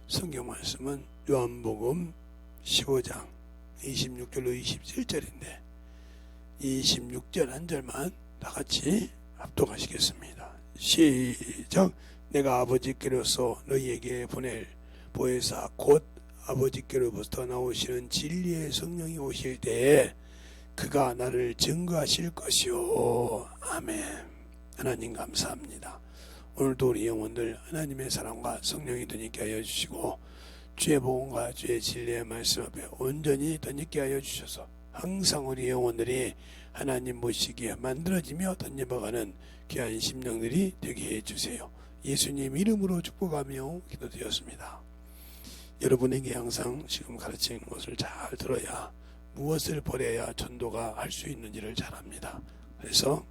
성경 말씀은 요한복음 15장 26절로 27절인데 26절 한 절만 다 같이 합독하시겠습니다. 시작. 내가 아버지께로서 너희에게 보낼 보혜사 곧 아버지께로부터 나오시는 진리의 성령이 오실 때에 그가 나를 증거하실 것이요. 아멘. 하나님 감사합니다. 오늘도 우리 영혼들 하나님의 사랑과 성령이 덧입게 하여 주시고 주의 복음과 주의 진리의 말씀 앞에 온전히 덧입게 하여 주셔서 항상 우리 영혼들이 하나님 모시기에 만들어지며 덧입어가는 귀한 심령들이 되게 해주세요. 예수님 이름으로 축복하며 기도드렸습니다. 여러분에게 항상 지금 가르치는 것을 잘 들어야 무엇을 버려야 전도가 할 수 있는지를 잘 압니다. 그래서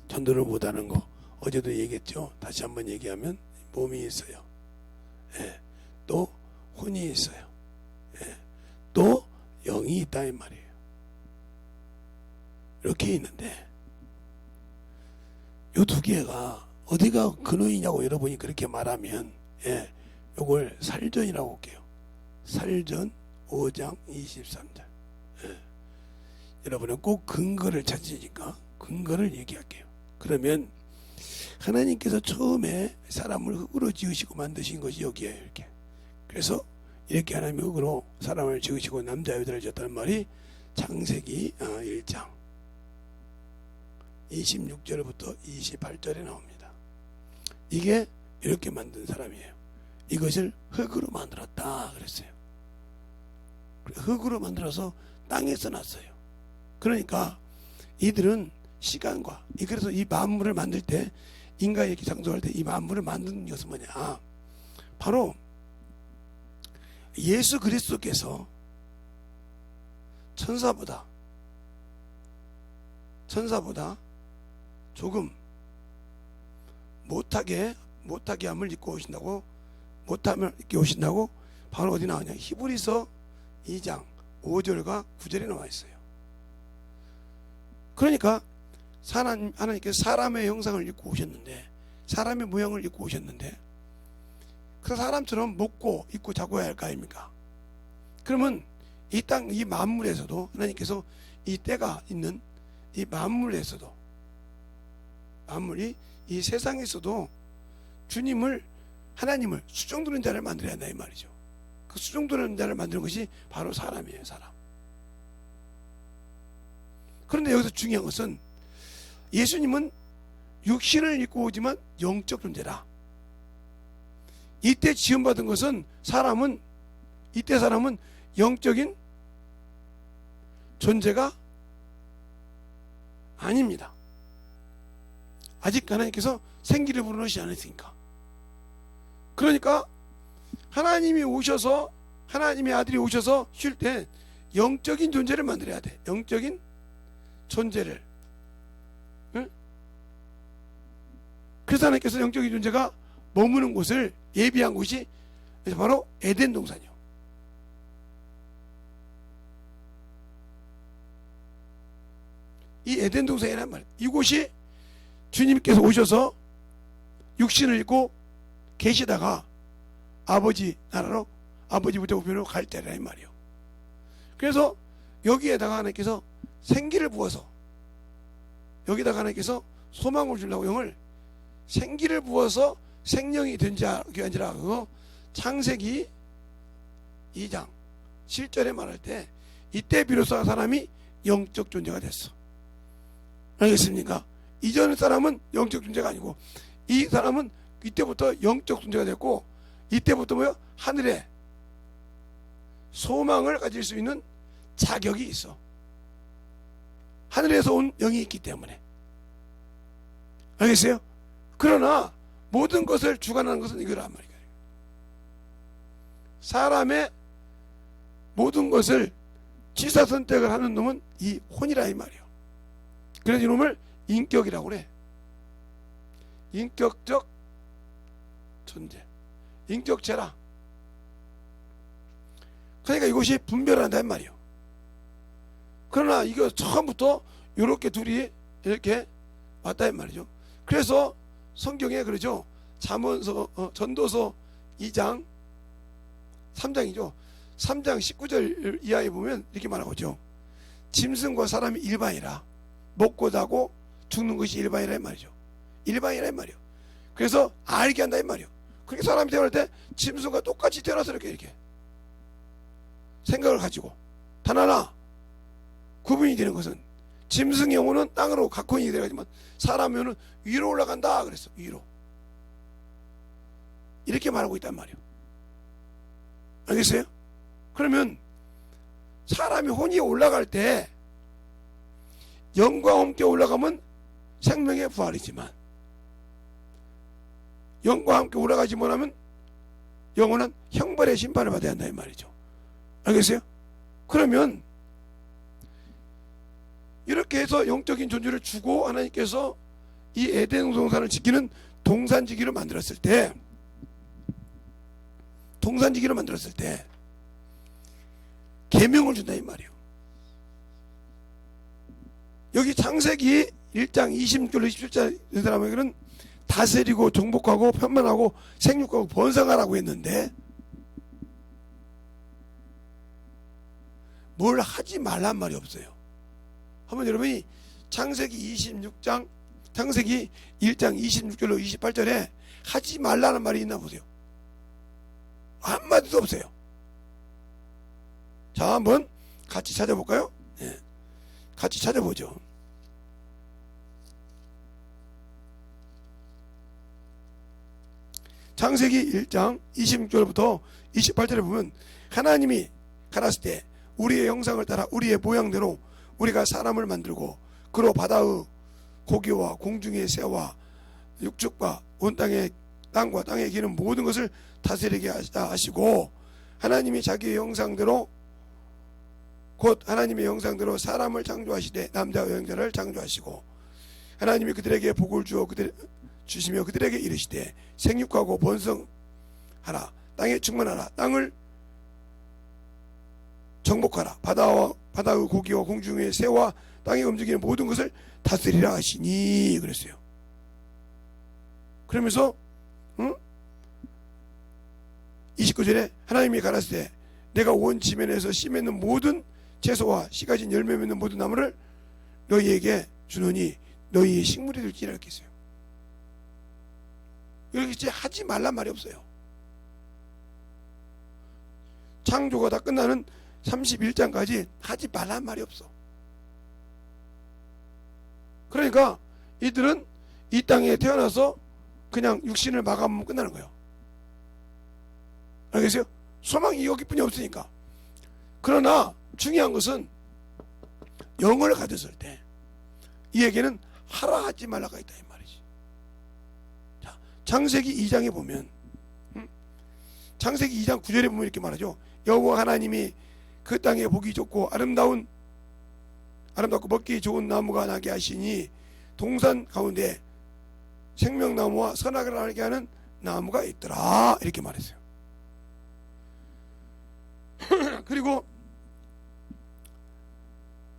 전도를 못하는 거 어제도 얘기했죠. 다시 한번 얘기하면 몸이 있어요. 예. 또 혼이 있어요. 예. 또 영이 있다 이 말이에요. 이렇게 있는데 요 두 개가 어디가 근원이냐고 여러분이 그렇게 말하면 요걸 살전이라고 할게요. 살전 5장 23절. 여러분은 꼭 근거를 찾으니까 근거를 얘기할게요. 그러면 하나님께서 처음에 사람을 흙으로 지으시고 만드신 것이 여기에요. 이렇게. 그래서 이렇게 하나님이 흙으로 사람을 지으시고 남자 여자를 지었다는 말이 창세기 1장 26절부터 28절에 나옵니다. 이게 이렇게 만든 사람이에요. 이것을 흙으로 만들었다 그랬어요. 흙으로 만들어서 땅에 써놨어요. 그러니까 이들은 시간과 그래서 이 만물을 만들 때 인간이 이렇게 창조할 때 이 만물을 만드는 것은 뭐냐, 바로 예수 그리스도께서 천사보다 조금 못하게 함을 입고 오신다고, 못함을 입고 오신다고 바로 어디 나오냐, 히브리서 2장 5절과 9절에 나와 있어요. 그러니까 하나님께서 사람의 형상을 입고 오셨는데, 사람의 모양을 입고 오셨는데, 그래서 사람처럼 먹고 입고 자고 해야 할 거 아닙니까? 그러면 이 땅, 이 만물에서도 하나님께서 이 때가 있는 이 만물에서도, 만물이 이 세상에서도 주님을, 하나님을 수종드는 자를 만들어야 한다 이 말이죠. 그 수종드는 자를 만드는 것이 바로 사람이에요. 사람. 그런데 여기서 중요한 것은 예수님은 육신을 입고 오지만 영적 존재라. 이때 지음받은 것은 이때 사람은 영적인 존재가 아닙니다. 아직 하나님께서 생기를 불어넣으시지 않았으니까. 그러니까 하나님이 오셔서, 하나님의 아들이 오셔서 쉴 때 영적인 존재를 만들어야 돼. 영적인 존재를. 응? 그래서 하나님께서 영적인 존재가 머무는 곳을 예비한 곳이 바로 에덴 동산이요. 이 에덴 동산이란 말이에요. 이곳이 주님께서 오셔서 육신을 입고 계시다가 아버지 나라로, 아버지 부대우편으로 갈 때라 이 말이에요. 그래서 여기에다가 하나님께서 생기를 부어서, 여기다가 하나님께서 소망을 주려고 영을 생기를 부어서 생명이 된 자가 아니라, 그거 창세기 2장 7절에 말할 때 이때 비로소 사람이 영적 존재가 됐어. 알겠습니까? 이전 사람은 영적 존재가 아니고 이 사람은 이때부터 영적 존재가 됐고, 이때부터 뭐요? 하늘에 소망을 가질 수 있는 자격이 있어. 하늘에서 온 영이 있기 때문에. 알겠어요? 그러나 모든 것을 주관하는 것은 이거란 말이에요. 사람의 모든 것을 취사 선택을 하는 놈은 이 혼이라 이 말이에요. 그래서 이놈을 인격이라고 그래. 인격적 존재, 인격체라. 그러니까 이것이 분별한다 이 말이에요. 그러나 이거 처음부터 이렇게 둘이 이렇게 왔다 이 말이죠. 그래서 성경에 그러죠. 잠언서 전도서 2장 3장이죠. 3장 19절 이하에 보면 이렇게 말하고 있죠. 짐승과 사람이 일반이라 먹고 자고 죽는 것이 일반이라 이 말이죠. 일반이라 이 말이요. 그래서 알게 한다 이 말이요. 그렇게 사람이 태어날 때 짐승과 똑같이 태어나서 이렇게 생각을 가지고, 단 하나 구분이 되는 것은 짐승의 영혼은 땅으로 각혼이 되지만 사람의 영혼은 위로 올라간다 그랬어. 위로. 이렇게 말하고 있단 말이에요. 알겠어요? 그러면 사람이 혼이 올라갈 때 영과 함께 올라가면 생명의 부활이지만, 영과 함께 올라가지 못하면 영혼은 형벌의 심판을 받아야 한다 이 말이죠. 알겠어요? 그러면 이렇게 해서 영적인 존재를 주고 하나님께서 이 에덴 동산을 지키는 동산지기로 만들었을 때, 계명을 준다 이 말이에요. 여기 창세기 1장 26절로 27절 이 사람에게는 다스리고 정복하고 편만하고 생육하고 번성하라고 했는데 뭘 하지 말란 말이 없어요. 한번 여러분이 창세기 1장 26절로 28절에 하지 말라는 말이 있나 보세요. 한마디도 없어요. 자, 한번 같이 찾아볼까요? 네. 같이 찾아보죠. 창세기 1장 26절부터 28절에 보면 하나님이 가라사대 때 우리의 형상을 따라 우리의 모양대로 우리가 사람을 만들고 그로 바다의 고기와 공중의 새와 육축과 온 땅과 땅에 기는 모든 것을 다스리게 하시고, 하나님이 자기의 형상대로 곧 하나님의 형상대로 사람을 창조하시되 남자와 여자를 창조하시고, 하나님이 그들에게 복을 주시며 그들에게 이르시되 생육하고 번성하라, 땅에 충만하라, 땅을 정복하라, 바다의 고기와 공중의 새와 땅에 움직이는 모든 것을 다스리라 하시니 그랬어요. 그러면서 29절에 하나님이 가라사대 내가 온 지면에서 씨 맺는 모든 채소와 씨 가진 열매 맺는 모든 나무를 너희에게 주노니 너희의 식물이 될지라 이렇게 했어요. 이렇게 이제 하지 말란 말이 없어요. 창조가 다 끝나는 31장까지 하지 말란 말이 없어. 그러니까 이들은 이 땅에 태어나서 그냥 육신을 마감하면 끝나는 거예요. 알겠어요? 소망이 여기뿐이 없으니까. 그러나 중요한 것은 영을 가졌을 때 이에게는 하라 하지 말라가 있다 이 말이지. 자, 창세기 2장에 보면 창세기 2장 9절에 보면 이렇게 말하죠. 여호와 하나님이 그 땅에 보기 좋고 아름답고 먹기 좋은 나무가 나게 하시니 동산 가운데 생명나무와 선악을 알게 하는 나무가 있더라 이렇게 말했어요. 그리고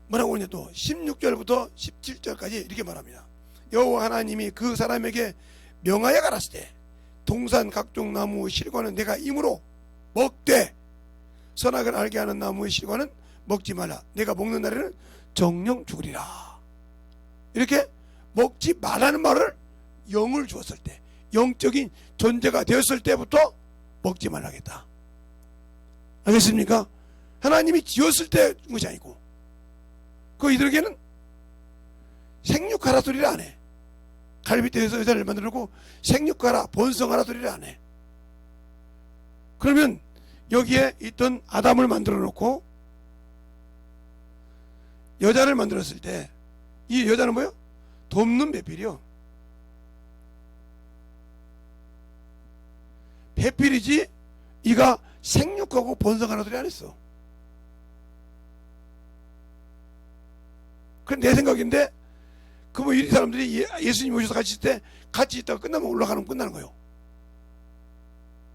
뭐라고 하냐, 또 16절부터 17절까지 이렇게 말합니다. 여호와 하나님이 그 사람에게 명하여 가라사대 동산 각종 나무의 실과는 내가 임으로 먹되 선악을 알게 하는 나무의 실과는 먹지 말라. 내가 먹는 날에는 정령 죽으리라. 이렇게 먹지 말라는 말을 영을 주었을 때, 영적인 존재가 되었을 때부터 먹지 말라겠다. 알겠습니까? 하나님이 지었을 때 준 것이 아니고, 그 이들에게는 생육하라 소리를 안 해. 갈빗대에서 여자를 만들고 생육하라 번성하라 소리를 안 해. 그러면 여기에 있던 아담을 만들어 놓고 여자를 만들었을 때 이 여자는 뭐예요? 돕는 배필이요. 배필이지 이가 생육하고 번성하라 소리 안 했어. 그건 내 생각인데, 그 뭐 이 사람들이 예수님 오셔서 같이 있을 때 같이 있다가 끝나면 올라가는 끝나는 거예요.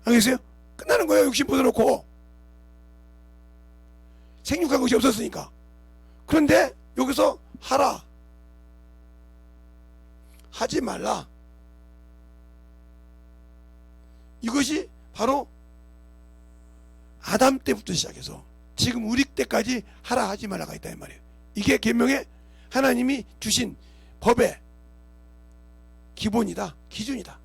알겠어요? 끝나는 거예요. 육신 벗어놓고 생육한 것이 없었으니까. 그런데 여기서 하라, 하지 말라, 이것이 바로 아담 때부터 시작해서 지금 우리 때까지 하라 하지 말라가 있다 이 말이에요. 이게 계명에 하나님이 주신 법의 기본이다, 기준이다.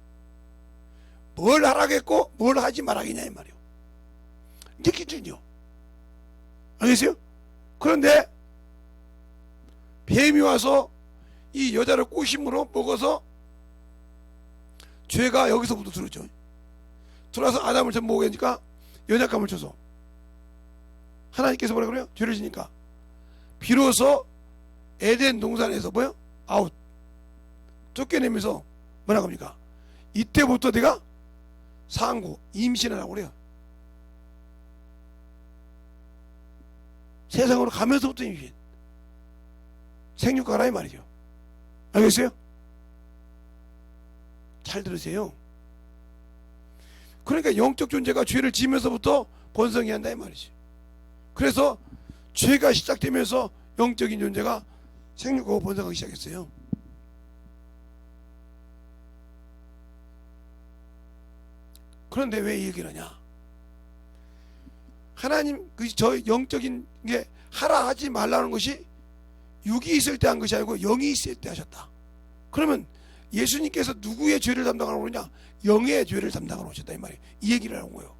뭘 하라겠고 뭘 하지 말라겠냐 이 말이에요. 이게 기준이요. 알겠어요? 그런데 뱀이 와서 이 여자를 꼬심으로 먹어서 죄가 여기서부터 들어오죠. 들어와서 아담을 좀 먹으니까 연약감을 줘서 하나님께서 뭐라 그래요? 죄를 지니까 비로소 에덴 동산에서 뭐요? 아웃 쫓겨내면서 뭐라고 합니까? 이때부터 내가 상고 임신하라고 그래요. 세상으로 가면서부터 임신 생육하라 이 말이죠. 알겠어요? 잘 들으세요. 그러니까 영적 존재가 죄를 지으면서부터 번성해야 한다 이 말이죠. 그래서 죄가 시작되면서 영적인 존재가 생육하고 번성하기 시작했어요. 그런데 왜 이 얘기를 하냐? 하나님 저 영적인 게 하라 하지 말라는 것이 육이 있을 때 한 것이 아니고 영이 있을 때 하셨다. 그러면 예수님께서 누구의 죄를 담당하러 오느냐? 영의 죄를 담당하러 오셨다 이 말이에요. 이 얘기를 하는 거예요.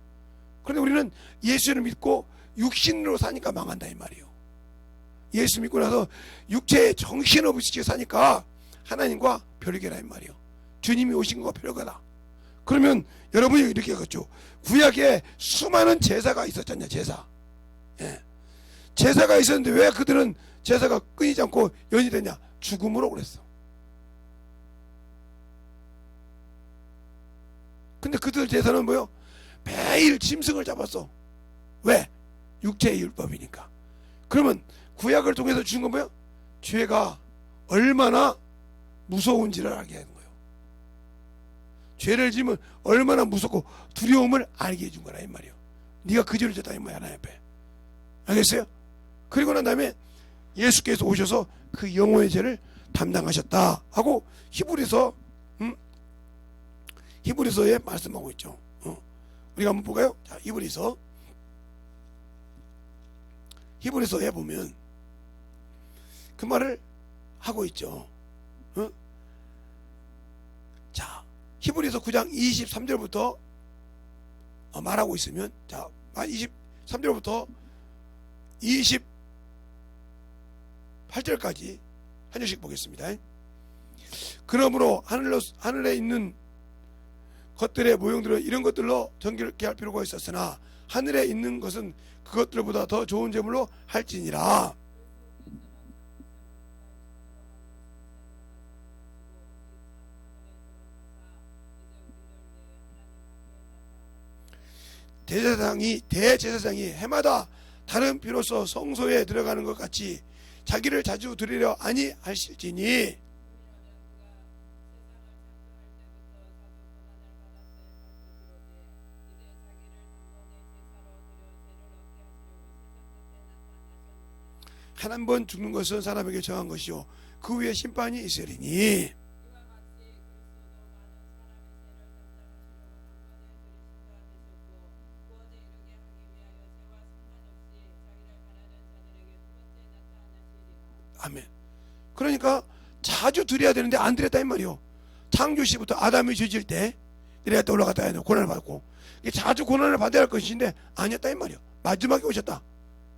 그런데 우리는 예수를 믿고 육신으로 사니까 망한다 이 말이에요. 예수 믿고 나서 육체에 정신없이 사니까 하나님과 별개라 이 말이에요. 주님이 오신 것과 별개다. 그러면 여러분이 이렇게 하겠죠. 구약에 수많은 제사가 있었잖냐, 제사. 예. 제사가 있었는데 왜 그들은 제사가 끊이지 않고 연이 됐냐? 죽음으로 그랬어. 근데 그들 제사는 뭐요? 매일 짐승을 잡았어. 왜? 육체의 율법이니까. 그러면 구약을 통해서 주신 건 뭐요? 죄가 얼마나 무서운지를 알게 하는 거예요. 죄를 지으면 얼마나 무섭고 두려움을 알게 해준 거라 이 말이에요. 네가 그 죄를 졌다 이 말이야 하나님 앞에. 알겠어요? 그리고 난 다음에 예수께서 오셔서 그 영혼의 죄를 담당하셨다 하고 히브리서에 말씀하고 있죠. 우리가 한번 볼까요? 자, 히브리서에 보면 그 말을 하고 있죠. 자, 히브리서 9장 23절부터 말하고 있으면, 자, 23절부터 28절까지 한 절씩 보겠습니다. 그러므로 하늘에 있는 것들의 모형들은 이런 것들로 정결케 할 필요가 있었으나 하늘에 있는 것은 그것들보다 더 좋은 제물로 할지니라. 대제사장이 해마다 다른 피로써 성소에 들어가는 것 같이 자기를 자주 드리려 아니하실지니 한 번 죽는 것은 사람에게 정한 것이요 그 후에 심판이 있으리니. 아멘. 그러니까 자주 드려야 되는데 안 드렸다 이 말이요. 창조시부터 아담이 죄질 때 내려갔다 올라갔다 해야 고난을 받고 자주 고난을 받아야 할 것인데 아니었다 이 말이요. 마지막에 오셨다.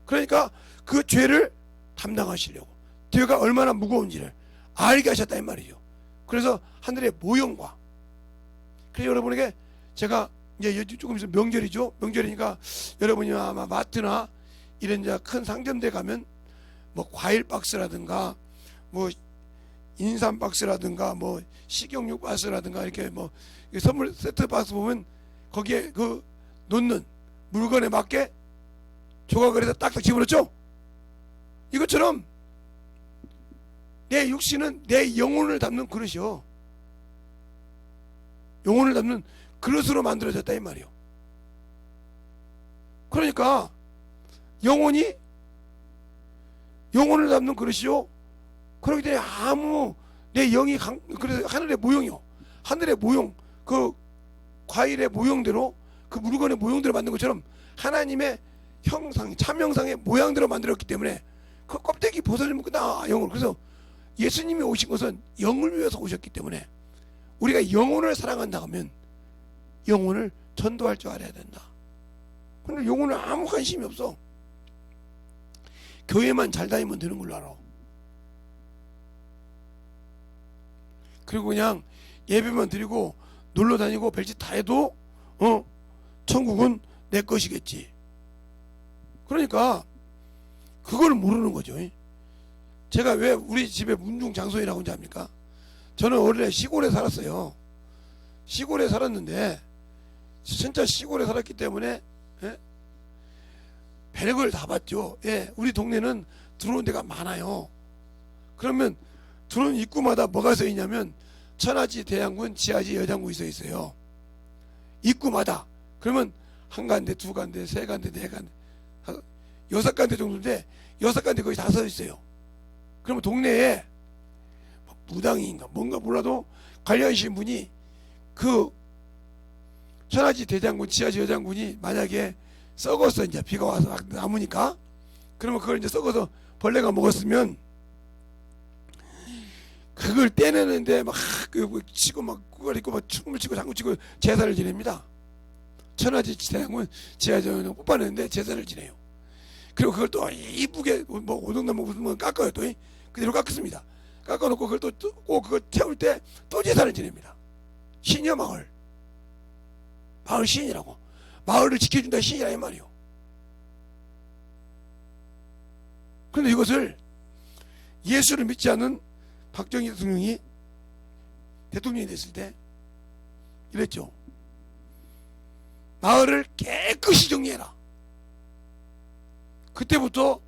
그러니까 그 죄를 담당하시려고 죄가 얼마나 무거운지를 알게 하셨다 이 말이죠. 그래서 하늘의 모형과, 그래서 여러분에게 제가 이제 조금 있으면 명절이죠. 명절이니까 여러분이 아마 마트나 이런 큰 상점대 가면 뭐 과일 박스라든가 뭐 인삼 박스라든가 뭐 식용유 박스라든가 이렇게 뭐 선물 세트 박스 보면 거기에 그 놓는 물건에 맞게 조각을 해서 딱딱 집어넣죠. 이것처럼 내 육신은 내 영혼을 담는 그릇이요. 영혼을 담는 그릇으로 만들어졌다 이 말이요. 그러니까 영혼을 담는 그릇이요. 그렇기 때문에 아무 내 영이 그래서 하늘의 모형이요. 하늘의 모형, 그 과일의 모형대로 그 물건의 모형대로 만든 것처럼 하나님의 형상, 참형상의 모양대로 만들었기 때문에 그 껍데기 벗어지면 끝나, 영을. 그래서 예수님이 오신 것은 영을 위해서 오셨기 때문에 우리가 영혼을 사랑한다 하면 영혼을 전도할 줄 알아야 된다. 근데 영혼은 아무 관심이 없어. 교회만 잘 다니면 되는 걸로 알아. 그리고 그냥 예배만 드리고 놀러 다니고 별짓 다 해도 천국은 내 것이겠지. 그러니까 그걸 모르는 거죠. 제가 왜 우리 집에 문중장소이라고 하는지 압니까? 저는 어린애 시골에 살았어요. 시골에 살았는데 진짜 시골에 살았기 때문에 별걸 다 봤죠. 우리 동네는 들어온 데가 많아요. 그러면 들어온 입구마다 뭐가 써 있냐면 천하지 대장군, 지하지 여장군이 써 있어요. 입구마다. 그러면 한 간대, 두 간대, 세 간대, 네 간대, 6간대 정도인데 6간대 거의 다 써 있어요. 그러면 동네에 무당인가 뭔가 몰라도 관련이신 분이 그 천하지 대장군, 지하지 여장군이 만약에 썩었어, 이제 비가 와서 남으니까, 그러면 그걸 이제 썩어서 벌레가 먹었으면 그걸 떼내는데 막 치고 막 구걸 입고 막 춤을 치고 장구 치고 제사를 지냅니다. 천하지 대장군, 지하지 여장군 뽑아내는데 제사를 지내요. 그리고 그걸 또 이쁘게 뭐 오동나무 무슨 뭐 깎아요. 또 그대로 깎습니다. 깎아놓고 그걸 또 뜯고 그걸 태울 때 또 제사를 지냅니다. 신이여, 마을 신이라고. 마을을 지켜준다 신이라 이 말이요. 그런데 이것을 예수를 믿지 않는 박정희 대통령이 대통령이 됐을 때 이랬죠. 마을을 깨끗이 정리해라. 그때부터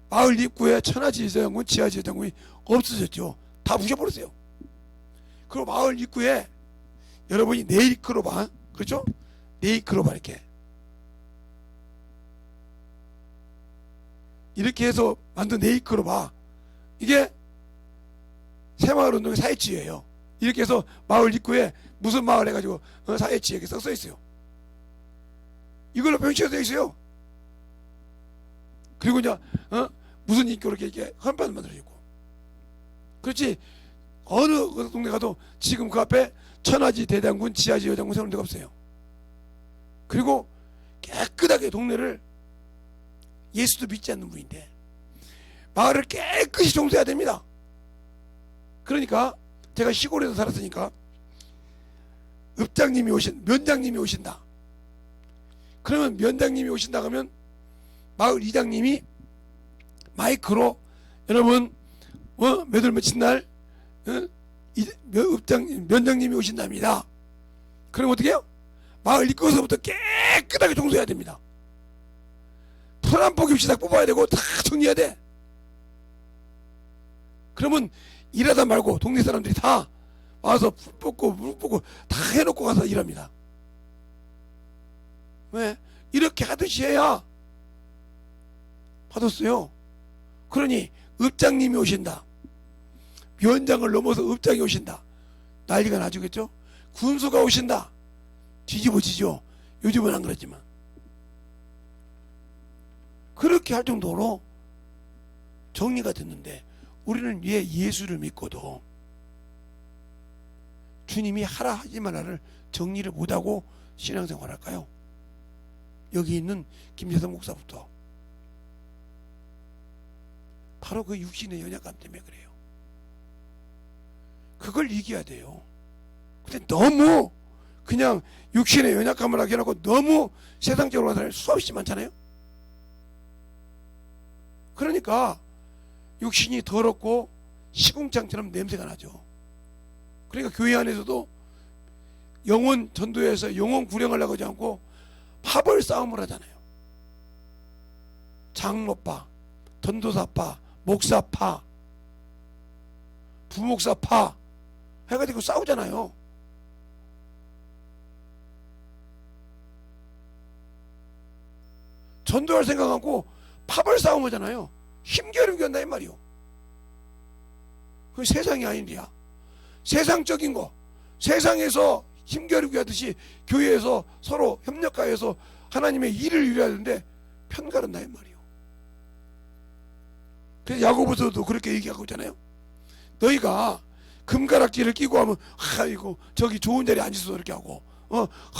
마을 입구에 천하지 여장군, 지하지 여장군이 없어졌죠. 다 부셔버렸어요. 그리고 마을 입구에 여러분이 네이크로바, 그렇죠? 네이크로바 이렇게 해서 만든 네이크로바, 이게 새마을운동의 사회지혜예요. 이렇게 해서 마을 입구에 무슨 마을 해가지고 사회지혜 이렇게 써 있어요. 이걸로 표시가 되어 있어요. 그리고 이제 무슨 입구로 이렇게 헌판 만들어지고. 그렇지, 어느 동네 가도 지금 그 앞에 천하지 대장군, 지하지 여장군 세우는 데가 없어요. 그리고 깨끗하게 동네를, 예수도 믿지 않는 분인데 마을을 깨끗이 청소해야 됩니다. 그러니까 제가 시골에서 살았으니까 면장님이 오신다. 그러면 면장님이 오신다 하면 마을 이장님이 마이크로 여러분 몇 월 며칠 날 면장님이 오신답니다. 그럼 어떻게 해요? 마을 입구서부터 깨끗하게 청소해야 됩니다. 풀 한 포기 없이 다 뽑아야 되고 다 정리해야 돼. 그러면 일하다 말고 동네 사람들이 다 와서 풀 뽑고 물 뽑고 다 해놓고 가서 일합니다. 왜? 이렇게 하듯이 해야 받았어요. 그러니 읍장님이 오신다. 위원장을 넘어서 읍장이 오신다. 난리가 나주겠죠. 군수가 오신다. 뒤집어지죠. 요즘은 안 그렇지만 그렇게 할 정도로 정리가 됐는데, 우리는 왜 예수를 믿고도 주님이 하라 하지 말라를 정리를 못하고 신앙생활할까요? 여기 있는 김재성 목사부터 바로 그 육신의 연약감 때문에 그래요. 그걸 이겨야 돼요. 근데 너무 그냥 육신의 연약감을 하게 해놓고 너무 세상적으로 하는 사람이 수없이 많잖아요. 그러니까 육신이 더럽고 시궁창처럼 냄새가 나죠. 그러니까 교회 안에서도 영혼 전도에서 영혼 구령하려고 하지 않고 파벌 싸움을 하잖아요. 장로파, 전도사파, 목사파, 부목사파 해가지고 싸우잖아요. 전도할 생각하고 파벌 싸움 하잖아요. 힘겨루기 한다 이 말이요. 그 세상이 아닌데야. 세상적인 거, 세상에서 힘겨루기 하듯이 교회에서 서로 협력하여서 하나님의 일을 이루어야 되는데 편가른 나의 말이요. 그래서 야고보서도 그렇게 얘기하고 있잖아요. 너희가 금가락지를 끼고 하면 아이고 저기 좋은 자리에 앉아서 이렇게 하고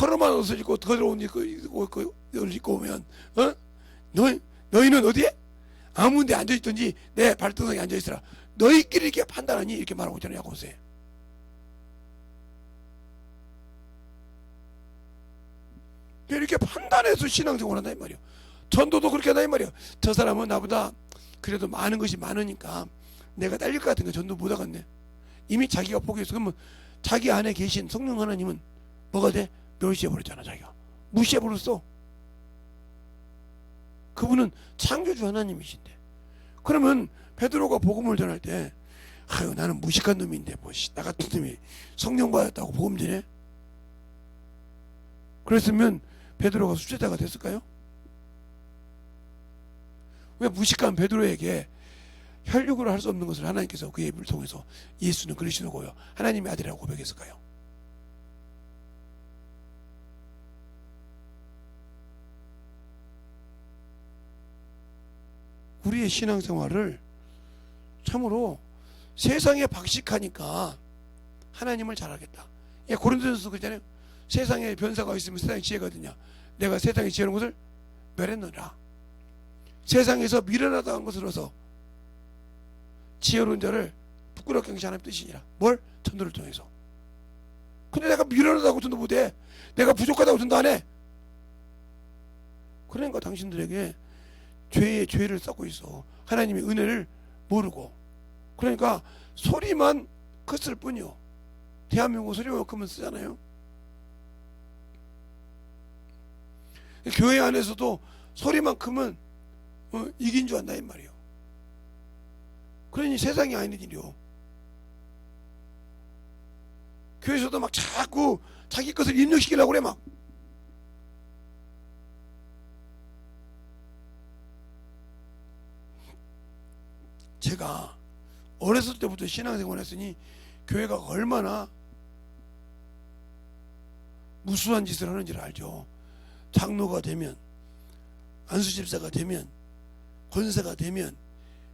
허름한 옷을 입고 더러운 옷을 입고 오면 너희는 어디에? 아무 데 앉아있든지 내 발등상에 앉아있으라. 너희끼리 이렇게 판단하니? 이렇게 말하고 있잖아요. 야고보서에. 이렇게 판단해서 신앙생활 한다 이 말이야. 전도도 그렇게 한다 이 말이야. 저 사람은 나보다 그래도 많은 것이 많으니까 내가 딸릴 것 같은 거 전도 못 하겠네. 이미 자기가 포기했어. 그러면 자기 안에 계신 성령 하나님은 뭐가 돼? 멸시해버렸잖아. 자기가 무시해버렸어. 그분은 창조주 하나님이신데. 그러면 베드로가 복음을 전할 때 아유 나는 무식한 놈인데 뭐 나 같은 놈이 성령 받았다고 복음 전해? 그랬으면 베드로가 수제자가 됐을까요? 왜 무식한 베드로에게 혈육으로 할 수 없는 것을 하나님께서 그의 입을 통해서 예수는 그리스도고요 하나님의 아들이라고 고백했을까요? 우리의 신앙생활을 참으로 세상에 박식하니까 하나님을 잘하겠다. 예, 고린도전서 그랬잖아요. 세상에 변사가 있으면 세상의 지혜가 어디냐. 내가 세상의 지혜로운 것을 멸했느니라. 세상에서 미련하다는 것으로서 지혜로운 자를 부끄럽게 하는 하나님의 뜻이니라. 뭘? 전도를 통해서. 근데 내가 미련하다고 전도 못해. 내가 부족하다고 전도 안 해. 그러니까 당신들에게 죄의 죄를 쌓고 있어. 하나님의 은혜를 모르고. 그러니까 소리만 컸을 뿐이요. 대한민국 소리만큼은 쓰잖아요. 교회 안에서도 소리만큼은 이긴 줄 안다 이 말이요. 그러니 세상이 아닌 일이요. 교회에서도 막 자꾸 자기 것을 입력시키려고 그래 막. 제가 어렸을 때부터 신앙생활 했으니 교회가 얼마나 무수한 짓을 하는지를 알죠. 장로가 되면, 안수집사가 되면, 권사가 되면,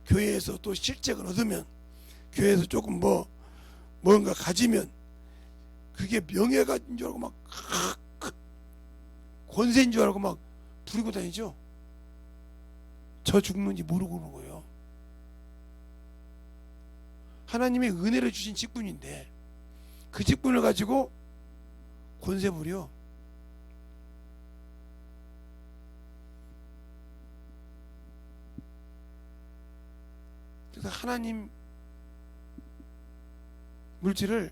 교회에서 또 실적을 얻으면, 교회에서 조금 뭔가 가지면 그게 명예가 인 줄 알고 막 권세인 줄 알고 막 부리고 다니죠. 저 죽는지 모르고 그런 거예요. 하나님의 은혜를 주신 직분인데 그 직분을 가지고 권세 부려. 그래서 하나님 물질을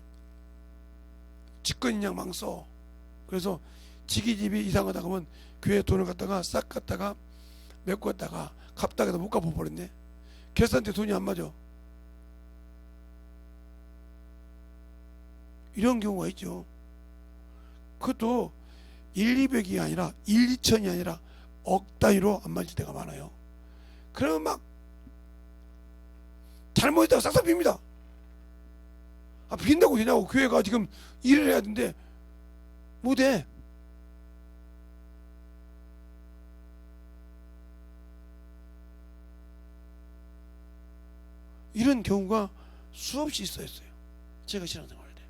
직권인양 망 써. 그래서 지기 집이 이상하다 그러면 교회 돈을 갖다가 싹 갖다가 메고 갔다가 갚다가 못 갚아버렸네. 계산대 돈이 안 맞아. 이런 경우가 있죠. 그것도 1, 200이 아니라 1, 2천이 아니라 억 단위로 안 맞을 때가 많아요. 그러면 막 잘못했다가 싹싹 빕니다. 아, 빈다고 되냐고. 교회가 지금 일을 해야 되는데 못해. 이런 경우가 수없이 있었어요. 제가 신앙생활 할 때.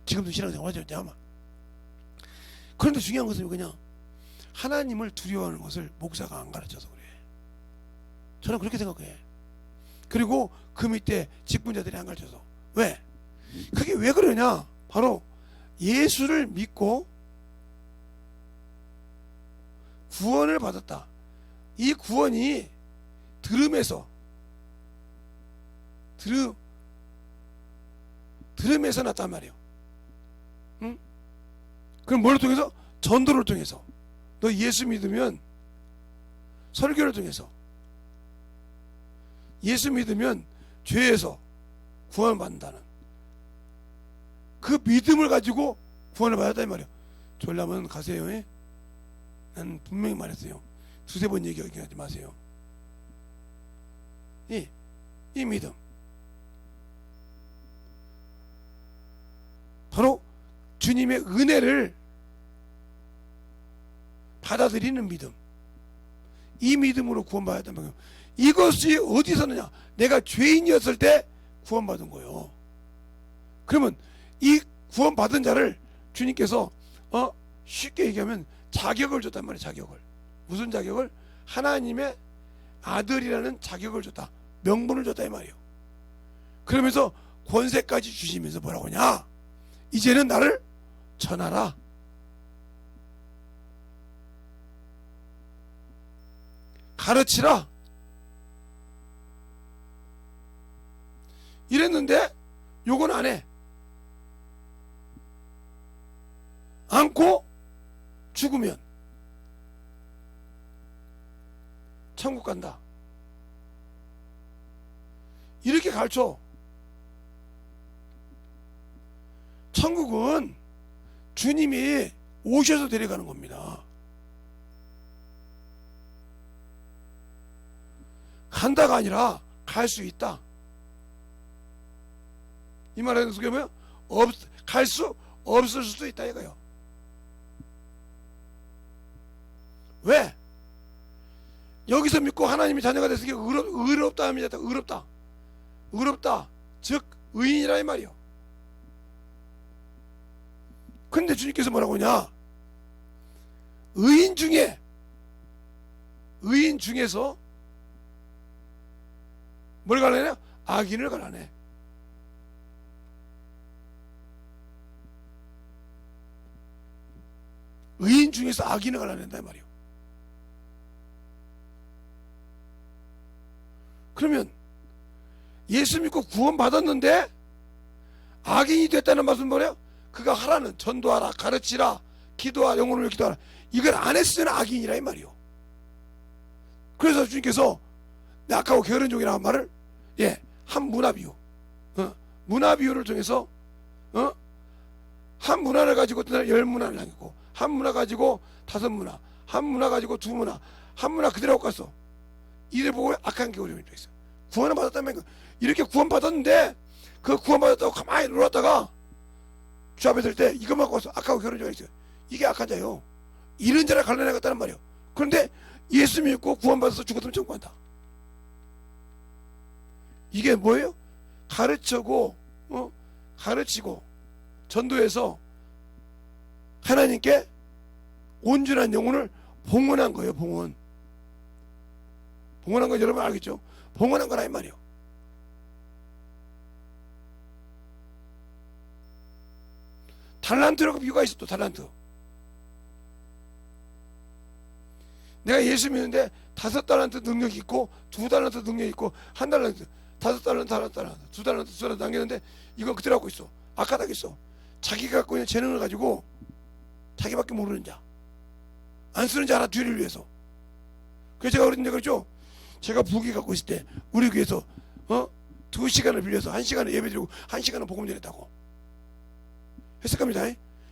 지금도 신앙생활 하죠 아마. 그런데 중요한 것은 그냥 하나님을 두려워하는 것을 목사가 안 가르쳐서 그래. 저는 그렇게 생각해. 그리고 그 밑에 직분자들이 안 가르쳐서. 왜? 그게 왜 그러냐? 바로 예수를 믿고 구원을 받았다. 이 구원이 들음에서 났단 말이에요. 응? 그럼 뭘 통해서? 전도를 통해서. 너 예수 믿으면 설교를 통해서. 예수 믿으면 죄에서 구원을 받는다는 그 믿음을 가지고 구원을 받았다 이 말이에요. 졸라면 가세요. 난 분명히 말했어요. 두세 번 얘기하지 마세요. 이 믿음 바로 주님의 은혜를 받아들이는 믿음, 이 믿음으로 구원받았단 말이에요. 이것이 어디서 느냐? 내가 죄인이었을 때 구원받은 거예요. 그러면 이 구원받은 자를 주님께서 쉽게 얘기하면 자격을 줬단 말이에요. 자격을. 무슨 자격을? 하나님의 아들이라는 자격을 줬다. 명분을 줬다 이 말이에요. 그러면서 권세까지 주시면서 뭐라고 하냐? 이제는 나를 전하라. 가르치라. 이랬는데 요건 안 해. 않고 죽으면 천국 간다. 이렇게 가르쳐. 천국은 주님이 오셔서 데려가는 겁니다. 간다가 아니라 갈 수 있다. 이 말하는 속에 뭐야? 갈 수 없을 수도 있다 이거요. 왜? 여기서 믿고 하나님의 자녀가 됐으니까 의롭다 하면 의롭다. 의롭다. 즉 의인이라 이 말이요. 근데 주님께서 뭐라고 하냐? 의인 중에서 뭘 갈라내? 악인을 갈라내. 의인 중에서 악인을 갈라낸다 이 말이요. 그러면 예수 믿고 구원 받았는데 악인이 됐다는 말씀은 뭐래요? 그가 하라는 전도하라, 가르치라, 기도하라, 영혼을 위해 기도하라. 이걸 안 했으면 악인이라 이 말이요. 그래서 주님께서 악하고 게으른 종이라는 말을 한 문화 비유, 문화 비유를 통해서 한 문화를 가지고 열 문화를 남겼고, 한 문화 가지고 다섯 문화, 한 문화 가지고 두 문화, 한 문화 그대로 갖고 갔어. 이를 보고 악한 게으름이 있어. 구원을 받았다면 이렇게 구원 받았는데 그 구원 받았다고 가만히 놀았다가 주 앞에 들 때 이것만 갖고 와서 악하고 게으른 자가 있어요. 이게 악한 자요. 이런 자를 갈라내겠다는 말이에요. 그런데 예수 믿고 구원 받아서 죽었으면 천국 간다. 이게 뭐예요? 가르치고 전도해서 하나님께 온전한 영혼을 봉헌한 거예요. 봉헌한 거 여러분 알겠죠? 봉헌한 거라 이 말이에요. 달란트라고 비유가 있어. 또 달란트. 내가 예수 믿는데 5달란트 능력이 있고 2달란트 능력이 있고 1달란트 5달란트 2달란트 남겼는데 이건 그대로 갖고 있어. 악하다겠어. 자기가 갖고 있는 재능을 가지고 자기밖에 모르는 자, 안 쓰는 자 하나 뒤를 위해서. 그래서 제가 그랬는데 그렇죠? 제가 부귀 갖고 있을 때 우리 교회에서 2시간을 빌려서 1시간을 예배드리고 1시간을 복음 전했다고 했을 겁니다.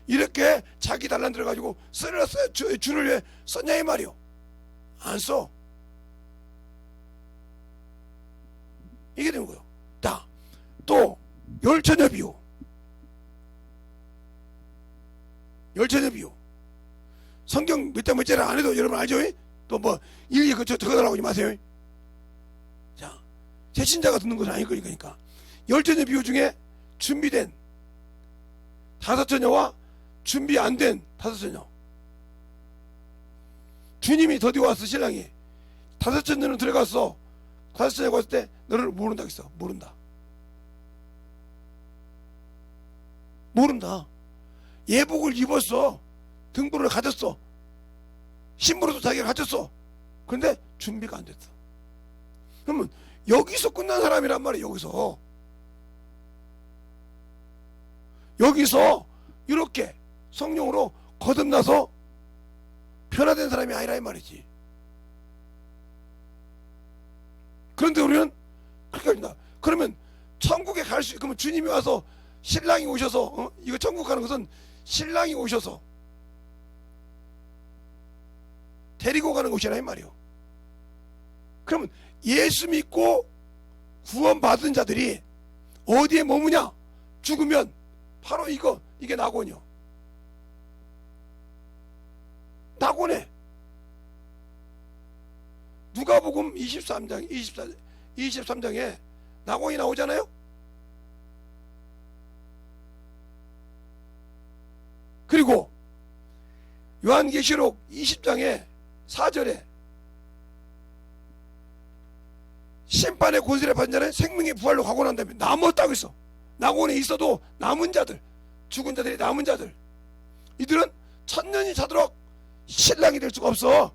이렇게 자기 달란트를 가지고 주를 위해 썼냐 이 말이요. 안 써. 이게 되는 거예요. 또 열처녀 비유. 열처녀 비유. 성경 몇 자를 안 해도 여러분 알죠? 또 뭐 일일이 적어달라고 하지 마세요. 자, 새신자가 듣는 것은 아닐 거니까. 열처녀 비유 중에 준비된 5처녀와 준비 안 된 5처녀. 주님이 더디 왔어. 신랑이 5처녀는 들어갔어. 5처녀가 왔을 때 너를 모른다 했어. 모른다. 예복을 입었어. 등불을 가졌어. 신부로도 자기가 가졌어. 그런데 준비가 안 됐어. 그러면 여기서 끝난 사람이란 말이에요. 여기서 이렇게 성령으로 거듭나서 변화된 사람이 아니라 이 말이지. 그런데 우리는 그렇게 합니다. 그러면 천국에 갈 수, 그러면 주님이 와서 신랑이 오셔서 이거 천국 가는 것은 신랑이 오셔서 데리고 가는 것이라 이 말이에요. 그러면 예수 믿고 구원받은 자들이 어디에 머무냐? 죽으면 바로 이게 낙원이요. 낙원에 누가복음 23장에 낙원이 나오잖아요. 그리고 요한계시록 20장에 4절에 심판의 권세를 받은 자는 생명의 부활로 가고 난 다음에 남았다고 했어. 낙원에 있어도 남은 자들, 죽은 자들이 남은 자들, 이들은 천년이 차도록 신랑이 될 수가 없어.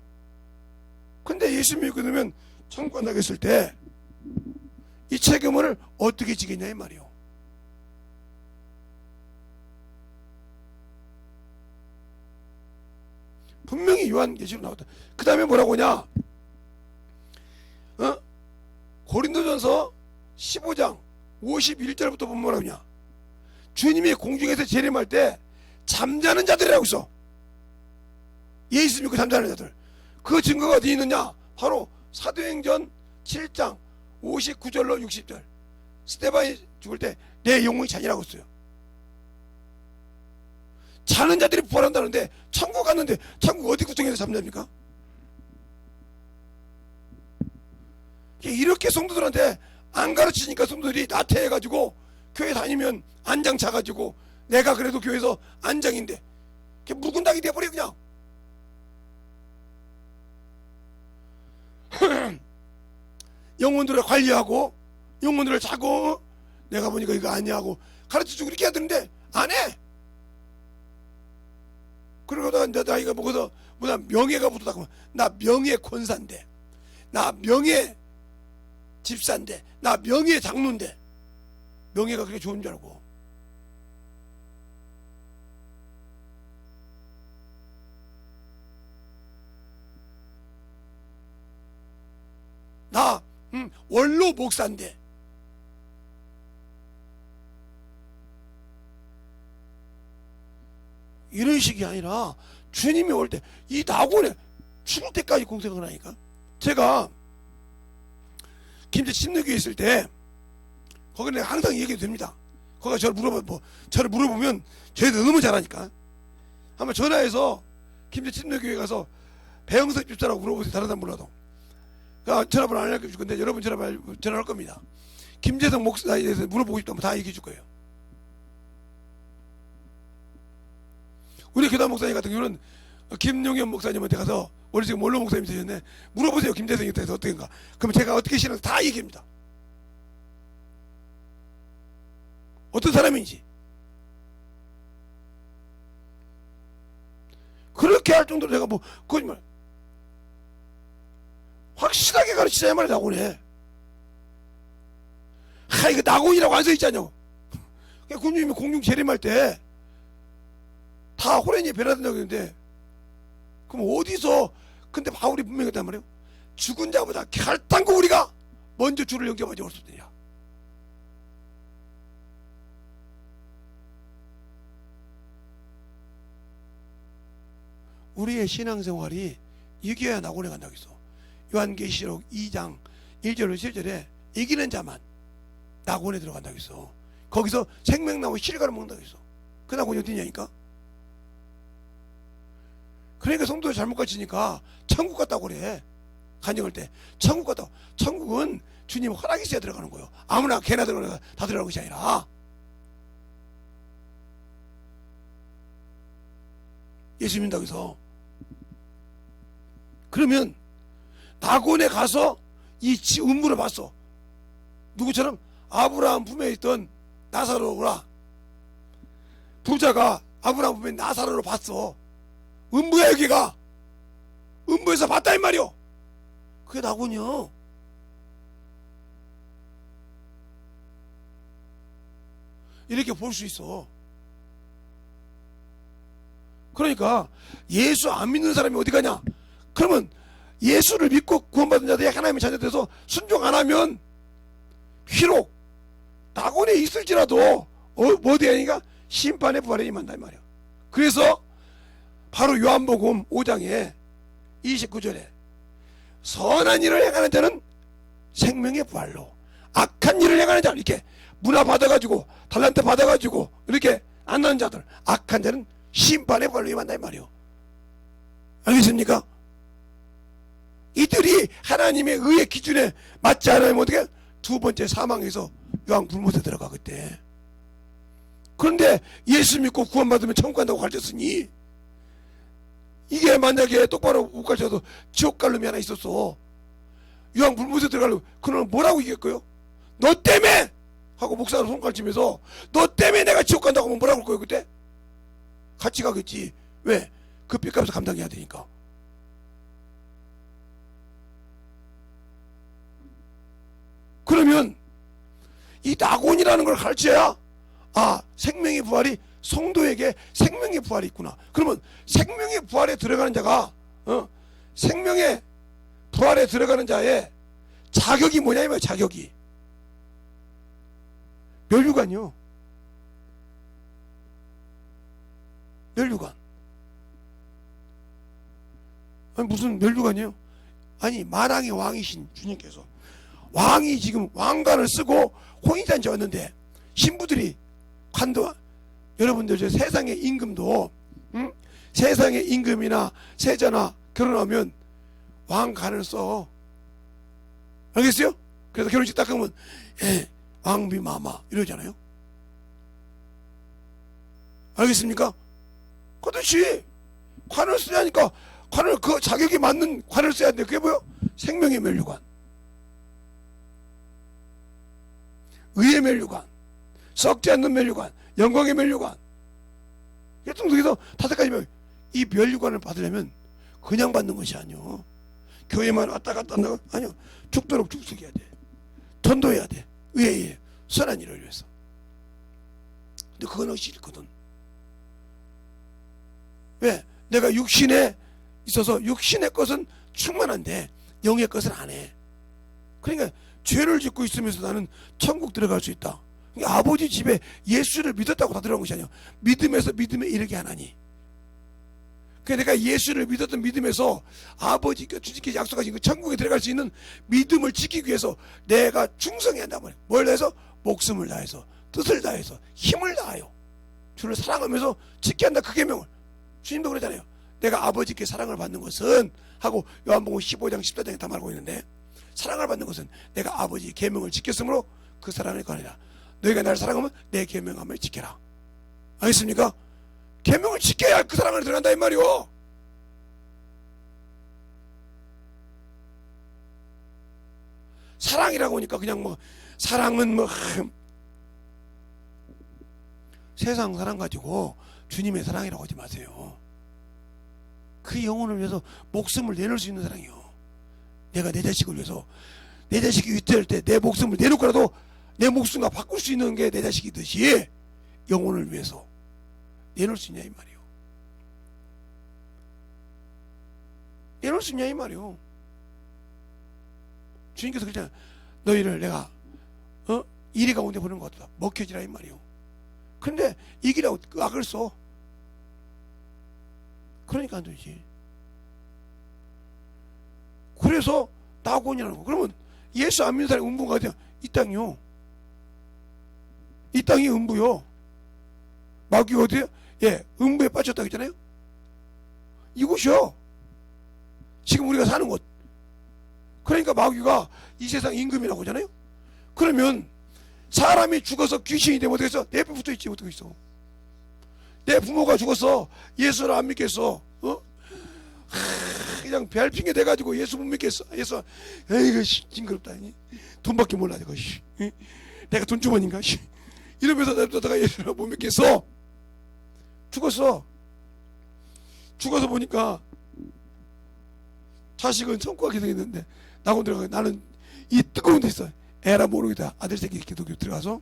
근데 예수 믿고 넣으면 천국 간다고 했을 때 이 책임을 어떻게 지겠냐 이 말이요. 분명히 요한계시록 나왔다. 그 다음에 뭐라고 하냐, 고린도전서 15장 51절부터 보면 뭐라고 하냐, 주님이 공중에서 재림할 때 잠자는 자들이라고 있어. 예수 믿고 잠자는 자들. 그 증거가 어디 있느냐, 바로 사도행전 7장 59절로 60절. 스데반이 죽을 때 내 영혼이 잔이라고 했어요. 자는 자들이 부활한다는데 천국 갔는데 천국 어디 구청에서 잠잡니까? 이렇게 성도들한테 안 가르치니까 성도들이 나태해가지고 교회 다니면 안장 차가지고 내가 그래도 교회에서 안장인데 묵은 닭이 돼버려 그냥. 영혼들을 관리하고 영혼들을 자고 내가 보니까 이거 아니야 하고 가르쳐주고 이렇게 해야 되는데 안 해. 그러다 나이가 먹어서 뭐냐 명예가 붙었다고. 나 명예 권사인데, 나 명예 집사인데, 나 명예 장로인데 명예가 그렇게 좋은 줄 알고. 나 원로 목사인데, 이런 식이 아니라 주님이 올 때 이 낙원에 죽을 때까지 공생을 하니까. 제가 김제 침례교회 있을 때 거기는 항상 얘기해도 됩니다. 거기가 저를 물어보면 저희들 너무 잘하니까 한번 전화해서 김제 침례교회 가서 배영석 집사라고 물어보세요. 다른 사람 몰라도. 그러니까 전화번호 안 알려줄 건데 여러분 전화할 겁니다. 김재성 목사에 대해서 물어보고 싶다면 다 얘기해 줄 거예요. 우리 교단 목사님 같은 경우는 김용현 목사님한테 가서 원래 지금 원로 목사님이 되셨네, 물어보세요. 김재성에 대해서 어떻게인가. 그럼 제가 어떻게 신앙을 다 얘기합니다. 어떤 사람인지. 그렇게 할 정도로 제가 뭐 거짓말 확실하게 가르치자야 말이야. 낙원에 이거 낙원이라고 안 써있지 않냐고. 군주님이 공중 재림할 때 다 호련이 변화된다고 했는데, 그럼 어디서, 근데 바울이 분명히 했단 말이에요. 죽은 자보다 결단코 우리가 먼저 주를 영접하지 올 수 없느냐. 우리의 신앙생활이 이겨야 낙원에 간다고 했어. 요한계시록 2장 1절로 7절에 이기는 자만 낙원에 들어간다고 했어. 거기서 생명나무 실과를 먹는다고 했어. 그 낙원이 어디냐니까. 그러니까 성도를 잘못 가르치니까 천국 갔다고 그래. 간증할 때 천국 갔다고. 천국은 주님 허락이 있어야 들어가는 거예요. 아무나 개나 들어가는 다 들어가는 것이 아니라. 예수 믿는다고 해서. 그러면 낙원에 가서 이 음부를 봤어. 누구처럼? 아브라함 품에 있던 나사로라. 부자가 아브라함 품에 나사로를 봤어. 음부야 여기가. 음부에서 봤다 이 말이요. 그게 낙원이요. 이렇게 볼 수 있어. 그러니까 예수 안 믿는 사람이 어디 가냐. 그러면 예수를 믿고 구원받은 자들이 하나님의 자녀 돼서 순종 안 하면 비록 낙원에 있을지라도 어디 아니가 심판의 부활에 임한다 이 말이야. 그래서 바로 요한복음 5장에 29절에 선한 일을 행하는 자는 생명의 부활로, 악한 일을 행하는 자, 이렇게 문화 받아가지고 달란트 받아가지고 이렇게 안 나는 자들, 악한 자는 심판의 부활로 임한다 이 말이요. 알겠습니까? 이들이 하나님의 의의 기준에 맞지 않으면 어떻게? 두 번째 사망에서 요한 굶어서 들어가 그때. 그런데 예수 믿고 구원받으면 천국 간다고 가르쳤으니, 이게 만약에 똑바로 못 가르쳐도 지옥 갈 놈이 하나 있었어. 요한 굶어서 들어가려고. 그놈은 뭐라고 얘기했고요? 너 때문에! 하고 목사로 손가락치면서 너 때문에 내가 지옥 간다고 하면 뭐라고 할 거예요 그때? 같이 가겠지. 왜? 그 빚값을 감당해야 되니까. 그러면 이 낙원이라는 걸 가르쳐야, 아, 생명의 부활이 성도에게 생명의 부활이 있구나. 그러면 생명의 부활에 들어가는 자가, 생명의 부활에 들어가는 자의 자격이 뭐냐면, 자격이 멸류관이요. 멸류관. 아니 무슨 멸류관이요? 아니 만왕의 왕이신 주님께서, 왕이 지금 왕관을 쓰고 혼인잔치 왔는데 신부들이 관도, 여러분들 저 세상의 임금도, 세상의 임금이나 세자나 결혼하면 왕관을 써. 알겠어요? 그래서 결혼식 딱 하면 왕비마마 이러잖아요. 알겠습니까? 그렇지. 관을 써야 하니까 관을, 그 자격이 맞는 관을 써야 되는데 그게 뭐요? 생명의 멸류관, 의의 멸류관, 썩지 않는 멸류관, 영광의 멸류관. 여기서 5가지. 이 멸류관을 받으려면 그냥 받는 것이 아니요. 교회만 왔다 갔다 한다고 아니요. 죽도록 죽석해야 돼. 전도해야 돼. 의에 선한 일을 위해서. 근데 그건 싫거든. 왜? 내가 육신에 있어서 육신의 것은 충만한데 영의 것은 안 해. 그러니까 죄를 짓고 있으면서 나는 천국 들어갈 수 있다. 그러니까 아버지 집에 예수를 믿었다고 다 들어간 것이 아니야. 믿음에서 믿음에 이르게 하나니. 그러니까 내가 예수를 믿었던 믿음에서 아버지가 주님께 약속하신 그 천국에 들어갈 수 있는 믿음을 지키기 위해서 내가 충성해야 한단 말이야. 뭘 다해서? 목숨을 다해서, 뜻을 다해서, 힘을 다하여 주를 사랑하면서 지켜야 한다. 그 계명을 주님도 그러잖아요. 내가 아버지께 사랑을 받는 것은 하고 요한복음 15장 14장에 다 말하고 있는데, 사랑을 받는 것은 내가 아버지의 계명을 지켰으므로 그 사랑을 거니라. 너희가 나를 사랑하면 내 계명함을 지켜라. 알겠습니까? 계명을 지켜야 그 사랑을 들어간다 이 말이오. 사랑이라고 하니까 그냥 뭐 사랑은 뭐 세상 사랑 가지고 주님의 사랑이라고 하지 마세요. 그 영혼을 위해서 목숨을 내놓을 수 있는 사랑이요. 내가 내 자식을 위해서, 내 자식이 위태할 때 내 목숨을 내놓고라도 내 목숨과 바꿀 수 있는 게 내 자식이듯이 영혼을 위해서 내놓을 수 있냐 이 말이요. 내놓을 수 있냐 이 말이요. 주님께서 그랬잖아요. 너희를 내가 이리 가운데 보는 것 같다. 먹혀지라 이 말이요. 근데 이기라고 악을 써. 그러니까 안 되지. 그래서 낙원이라는 거. 그러면 예수 안 믿는 사람이 음부가 어디야? 이 땅이요. 이 땅이 음부요. 마귀가 어디요? 예, 음부에 빠졌다 했잖아요. 이곳이요. 지금 우리가 사는 곳. 그러니까 마귀가 이 세상 임금이라고 하잖아요. 그러면 사람이 죽어서 귀신이 되면 어떻게 했어? 내 옆에 붙어있지. 어떻게 있어? 내 부모가 죽어서 예수를 안 믿겠어. 그냥 별핑계 대가지고 예수 못 믿겠어. 예수, 에이그 징그럽다. 돈밖에 몰라 이거. 내가 돈주머니인가? 이러면서 내가 예수를 못 믿겠어. 죽었어. 죽어서 보니까 자식은 성과하게 생겼는데 낙원 들어가. 나는 이 뜨거운 데 있어. 에라 모르겠다. 아들 새끼 기독교 들어가서,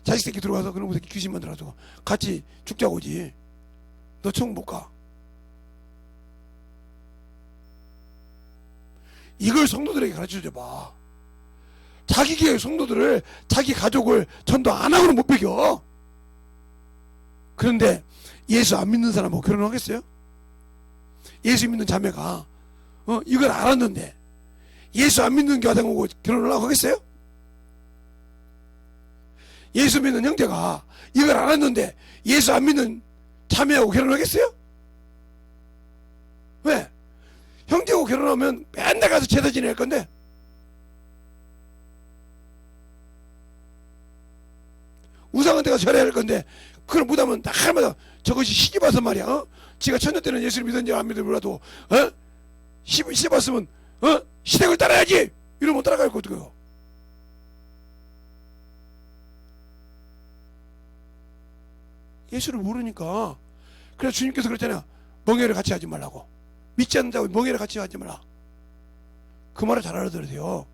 자식 새끼 들어가서 그런 새끼 귀신 만들어가지고 같이 죽자고 오지. 너 천국 못 가. 이걸 성도들에게 가르쳐줘 봐. 자기 교회 성도들을, 자기 가족을 전도 안 하고는 못 배겨. 그런데 예수 안 믿는 사람하고 결혼하겠어요? 예수 믿는 자매가 이걸 알았는데 예수 안 믿는 교회하고 결혼을 하고 하겠어요? 예수 믿는 형제가 이걸 알았는데 예수 안 믿는 자매하고 결혼하겠어요? 왜? 형제하고 결혼하면 맨날 가서 제사 지낼 건데, 우상한테 가서 절해야 할 건데, 그걸 못하면 날마다 저것이 시집와서 말이야. 지가 천년 때는 예수를 믿었는지 안 믿었는지 몰라도 시집왔으면 시댁을 따라야지 이러면 못 따라갈 거거든요. 예수를 모르니까. 그래서 주님께서 그랬잖아요. 멍해를 같이 하지 말라고. 믿지 않는 자고 멍해를 같이 하지 말라. 그 말을 잘 알아들어야 돼요.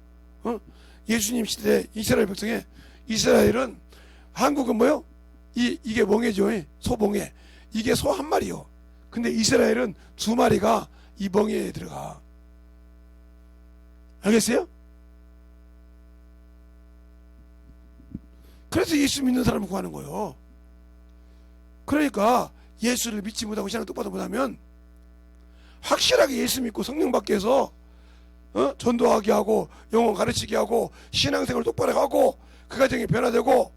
예수님 시대 이스라엘 백성에, 이스라엘은, 한국은 뭐요? 이게 멍해죠. 소멍해. 이게 소 한 마리요. 근데 이스라엘은 두 마리가 이 멍해에 들어가. 알겠어요? 그래서 예수 믿는 사람을 구하는 거예요. 그러니까 예수를 믿지 못하고 신앙 똑바로 못하면, 확실하게 예수 믿고 성령 받게 해서 전도하게 하고 영혼 가르치게 하고 신앙생활 똑바로 하고 그 가정이 변화되고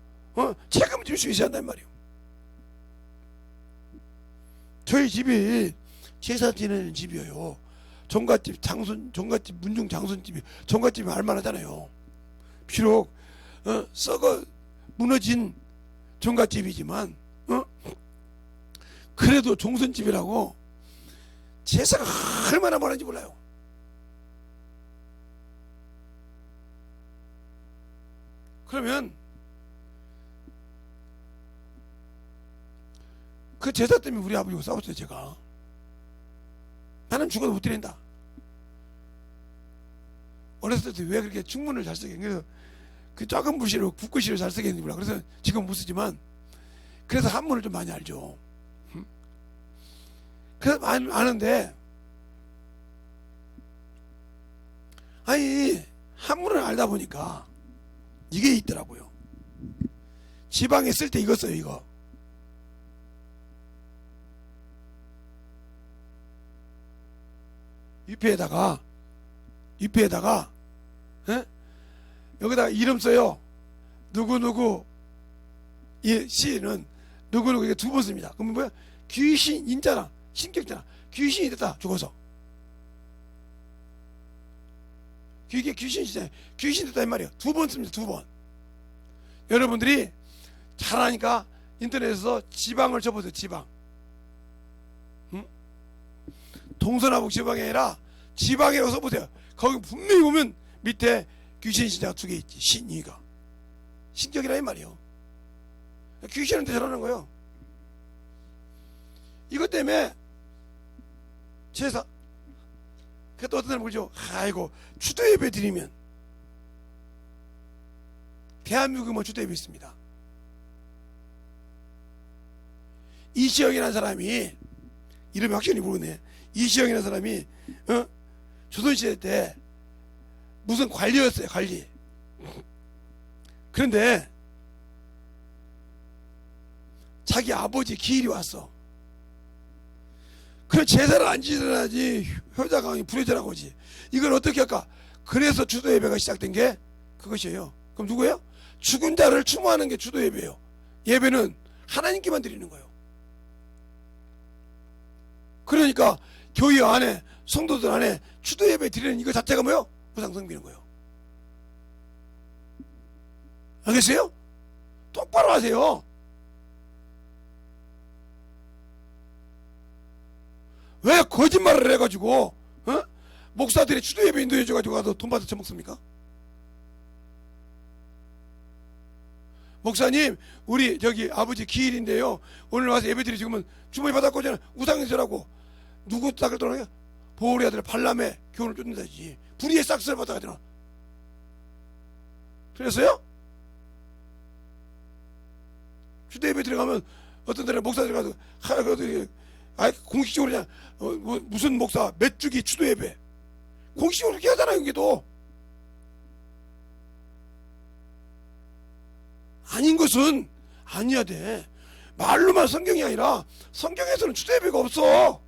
책임질 수 있어야 한단 말이에요. 저희 집이 제사 지내는 집이에요. 종갓집, 종갓집, 문중 장손집이, 종갓집이 알만하잖아요. 비록 썩어 무너진 종갓집이지만 그래도 종손집이라고 제사가 얼마나 많은지 몰라요. 그러면 그 제사 때문에 우리 아버지하고 싸웠어요. 제가 나는 죽어도 못 드린다. 어렸을 때 왜 그렇게 충문을 잘 쓰게, 그래서 그 작은 부시로 붓글씨를 잘 쓰겠는지 몰라. 그래서 지금 못 쓰지만, 그래서 한문을 좀 많이 알죠. 그래서 아는데, 아니 한문을 알다 보니까 이게 있더라고요. 지방에 쓸 때 이거 써요. 이거 위패에다가 여기다가 이름 써요. 누구누구, 이 시는 누구누구, 이게 두 번 씁니다. 그러면 뭐야? 귀신, 인자나 신격자나 귀신이 됐다, 죽어서. 이게 귀신이잖아요. 귀신 됐다 이 말이에요. 두 번 씁니다. 두 번. 여러분들이 잘하니까 인터넷에서 지방을 쳐보세요. 지방. 동서남북 지방이 아니라 지방이라고 써보세요. 거기 분명히 보면 밑에 귀신 신자가 두 개 있지. 신이가 신격이라 이 말이에요. 귀신한테 전하는 거예요. 이것 때문에 제사, 그또 어떤 사람 그러죠. 아이고 추도 예배 드리면, 대한민국은 추도 예배 있습니다. 이시영이라는 사람이, 이름이 확실히 모르네. 이시영이라는 사람이 조선시대 때 무슨 관리였어요. 관리. 그런데 자기 아버지 기일이 왔어. 그래 제사를 안 지내야지 효자강이 불효자라고 하지. 이걸 어떻게 할까? 그래서 추도 예배가 시작된 게 그것이에요. 그럼 누구예요? 죽은 자를 추모하는 게 추도 예배예요. 예배는 하나님께만 드리는 거예요. 그러니까 교회 안에, 성도들 안에 추도 예배 드리는 이거 자체가 뭐예요? 우상 섬기는 거예요. 알겠어요? 똑바로 하세요. 왜 거짓말을 해가지고 목사들이 추도 예배 인도해줘가지고 가서 돈 받아 처먹습니까? 목사님 우리 저기 아버지 기일인데요 오늘 와서 예배 드리지. 그러면 주머니 받았고 우상이서라고 누구 닦을 떠나냐? 보울의 아들 발람의 교훈을 쫓는다지. 불의의 싹스를 받아가잖아. 그랬어요? 추도 예배 들어가면 어떤 데는 목사들 가서 공식적으로 그냥 무슨 목사 몇 주기 추도 예배 공식적으로 그렇게 하잖아요. 여기도 아닌 것은 아니야 돼. 말로만 성경이 아니라 성경에서는 추도 예배가 없어.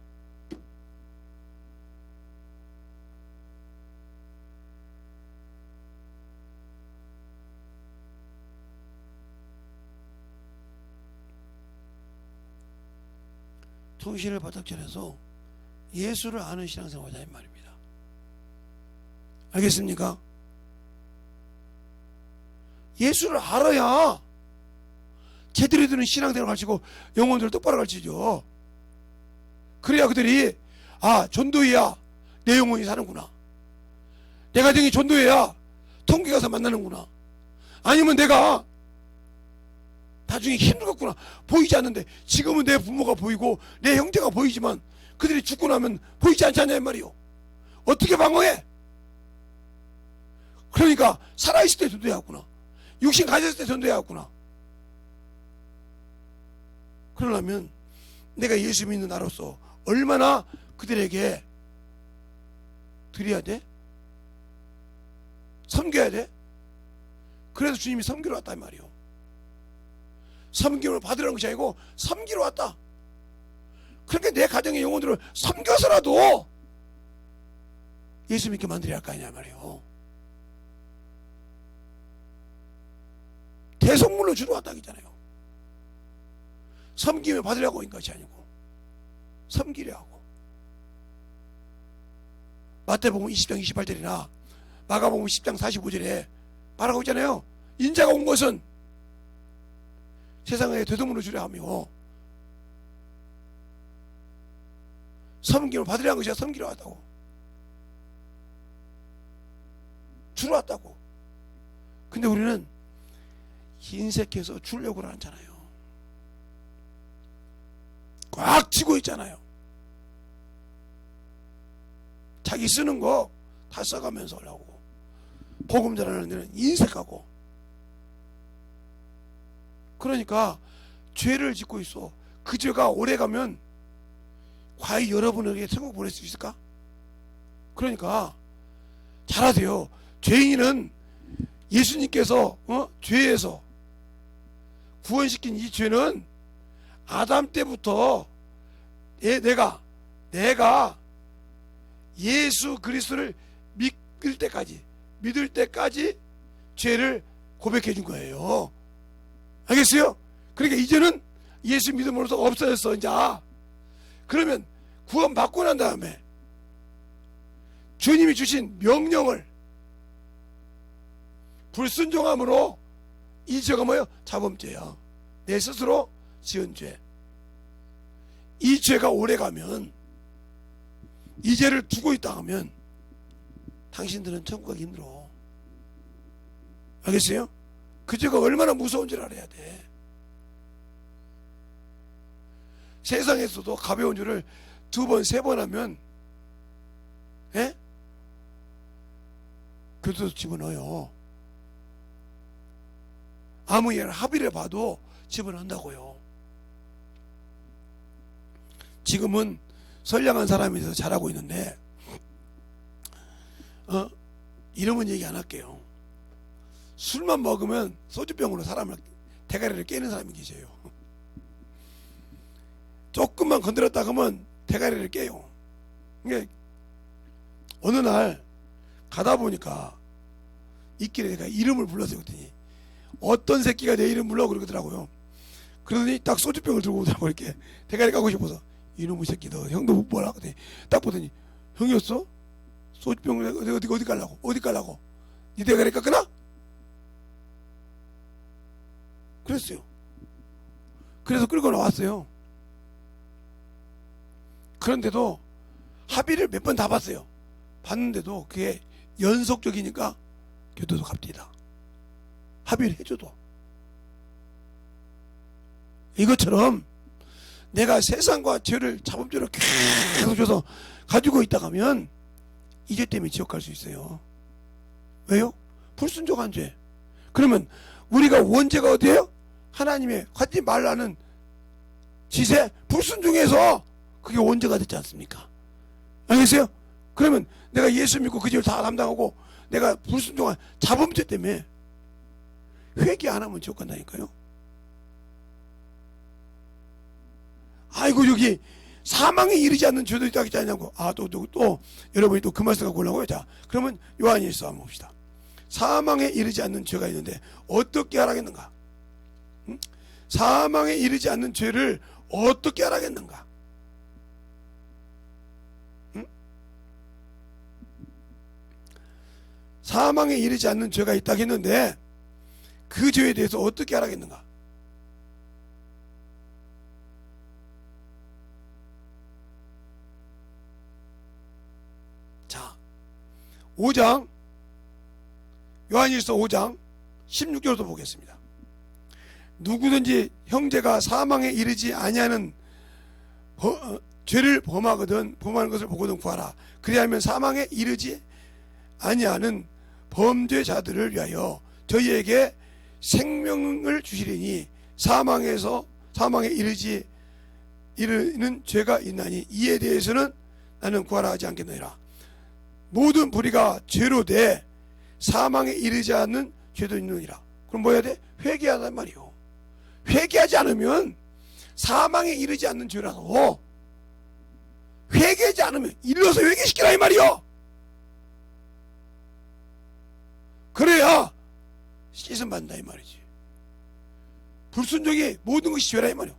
통신을 바닥 전해서 예수를 아는 신앙생활 하자 이 말입니다. 알겠습니까? 예수를 알아야 제대로 되는 신앙생활을 가르치고 영혼들을 똑바로 가르치죠. 그래야 그들이 전도해야 내 영혼이 사는구나, 내 가정이 전도해야 통계 가서 만나는구나, 아니면 내가 나중에 힘들겠구나, 보이지 않는데 지금은 내 부모가 보이고 내 형제가 보이지만 그들이 죽고 나면 보이지 않지 않냐 이 말이요. 어떻게 방어해? 그러니까 살아있을 때 전도해야 하구나, 육신 가졌을 때 전도해야 하구나. 그러려면 내가 예수 믿는 나로서 얼마나 그들에게 드려야 돼? 섬겨야 돼? 그래서 주님이 섬기러 왔다 이 말이요. 섬김을 받으라는 것이 아니고 섬기러 왔다. 그러니까 내 가정의 영혼들을 섬겨서라도 예수 믿게 만들어야 할 거 아니냐 말이요. 대속물로 주러 왔다 했잖아요. 섬김을 받으려고 온 것이 아니고 섬기려 하고. 마태복음 20장 28절이나 마가복음 10장 45절에 말하고 있잖아요. 인자가 온 것은 세상에 대속물로 주려 하며 섬김을 받으려는 것이 아니라 섬기려 왔다고, 주러 왔다고. 근데 우리는 인색해서 주려고 하잖아요. 꽉 쥐고 있잖아요. 자기 쓰는 거 다 써가면서 하려고. 복음 전하는 데는 인색하고. 그러니까 죄를 짓고 있어. 그 죄가 오래가면 과연 여러분에게 천국 보낼 수 있을까? 그러니까 잘하세요. 죄인은 예수님께서 죄에서 구원시킨 이 죄는 아담 때부터 내가 예수 그리스도를 믿을 때까지 죄를 고백해 준 거예요. 알겠어요? 그러니까 이제는 예수 믿음으로써 없어졌어. 이제 그러면 구원 받고 난 다음에 주님이 주신 명령을 불순종함으로 이 죄가 뭐예요? 자범죄야. 내 스스로 지은 죄. 이 죄가 오래가면, 이 죄를 두고 있다 하면 당신들은 천국 가기 힘들어. 알겠어요? 그 죄가 얼마나 무서운 줄 알아야 돼. 세상에서도 가벼운 죄를 2번, 3번 하면 교도소 집어넣어요. 아무 예를 합의를 봐도 집어넣는다고요. 지금은 선량한 사람이 있어서 잘하고 있는데 이름은 얘기 안 할게요. 술만 먹으면 소주병으로 사람을 대가리를 깨는 사람이 계세요. 조금만 건드렸다 하면 대가리를 깨요. 이게 어느 날 가다 보니까 있길래 내가 이름을 불러서 그랬더니 어떤 새끼가 내 이름 불러 그러더라고요. 그러더니 딱 소주병을 들고 오더라고. 이렇게 대가리 까고 싶어서 이놈의 새끼 너 형도 못 보라 그랬더니 딱 보더니 형이었어? 소주병을 어디 깔라고? 어디 깔라고? 니 대가리 깎으나? 그랬어요. 그래서 끌고 나왔어요. 그런데도 합의를 몇 번 다 봤어요. 봤는데도 그게 연속적이니까 교도소 갑니다. 합의를 해줘도. 이것처럼 내가 세상과 죄를 자범죄로 계속 줘서 가지고 있다 가면 이 죄 때문에 지옥 갈 수 있어요. 왜요? 불순종한 죄. 그러면 우리가 원죄가 어디예요? 하나님의 하지 말라는 지세 불순종해서 그게 원죄가 됐지 않습니까? 알겠어요? 그러면 내가 예수 믿고 그 죄를 다 담당하고 내가 불순종한 자범죄 때문에 회개 안 하면 지옥 간다니까요. 아이고 여기 사망에 이르지 않는 죄도 있다 하지 않냐고. 또 여러분이 또 그 말씀 갖고 올라고요. 자, 그러면 요한일서 한번 봅시다. 사망에 이르지 않는 죄가 있는데 어떻게 하라겠는가? 사망에 이르지 않는 죄를 어떻게 하라겠는가? 사망에 이르지 않는 죄가 있다고 했는데 그 죄에 대해서 어떻게 하라겠는가? 자, 5장 요한일서 5장 16절도 보겠습니다. 누구든지 형제가 사망에 이르지 아니하는 죄를 범하는 것을 보거든 구하라. 그리하면 사망에 이르지 아니하는 범죄자들을 위하여 저희에게 생명을 주시리니 사망에 이르는 죄가 있나니 이에 대해서는 나는 구하라 하지 않겠느니라. 모든 불의가 죄로 돼 사망에 이르지 않는 죄도 있느니라. 그럼 뭐 해야 돼? 회개하란 말이요. 회개하지 않으면 사망에 이르지 않는 죄라서 회개하지 않으면 일러서 회개시키라 이 말이요. 그래야 씻음 받는다 이 말이지. 불순종이 모든 것이 죄라 이 말이요.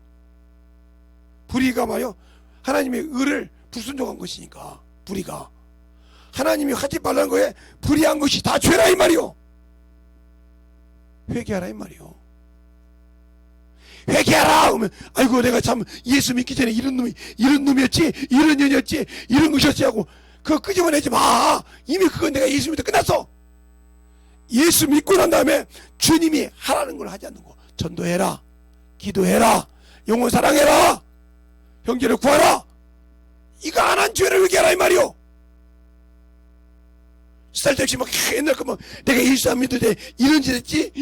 불의가 말이요, 하나님의 의를 불순종한 것이니까. 불의가 하나님이 하지 말라는 거에 불의한 것이 다 죄라 이 말이요. 회개하라 이 말이요. 회개하라 그러면 아이고 내가 참 예수 믿기 전에 이런 놈이었지, 이런 년이었지, 이런 것이었지 하고 그거 끄집어내지 마. 이미 그건 내가 예수 믿을 때 끝났어. 예수 믿고 난 다음에 주님이 하라는 걸 하지 않는 거. 전도해라, 기도해라, 영혼 사랑해라, 형제를 구하라. 이거 안 한 죄를 회개하라 이 말이요. 쓸데없이 막 옛날 거 막 내가 예수 안 믿을 때 이런 짓 했지,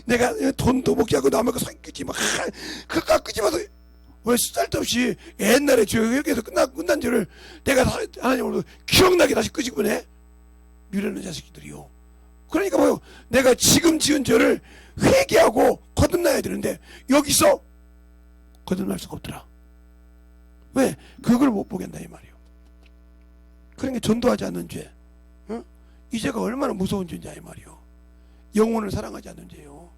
내가 돈도 먹지 않고 남의 거 사기지 막 그거 끄집어서 왜 쓸데없이 옛날에 죄 회개해서 끝난 죄를 내가 하나님으로 기억나게 다시 끄집어내. 미련한 자식들이요. 그러니까 뭐요, 내가 지금 지은 죄를 회개하고 거듭나야 되는데 여기서 거듭날 수가 없더라. 왜? 그걸 못 보겠다 이 말이요. 그러니까 전도하지 않는 죄, 이 죄가 얼마나 무서운 죄인지 이 말이요. 영혼을 사랑하지 않는 죄요.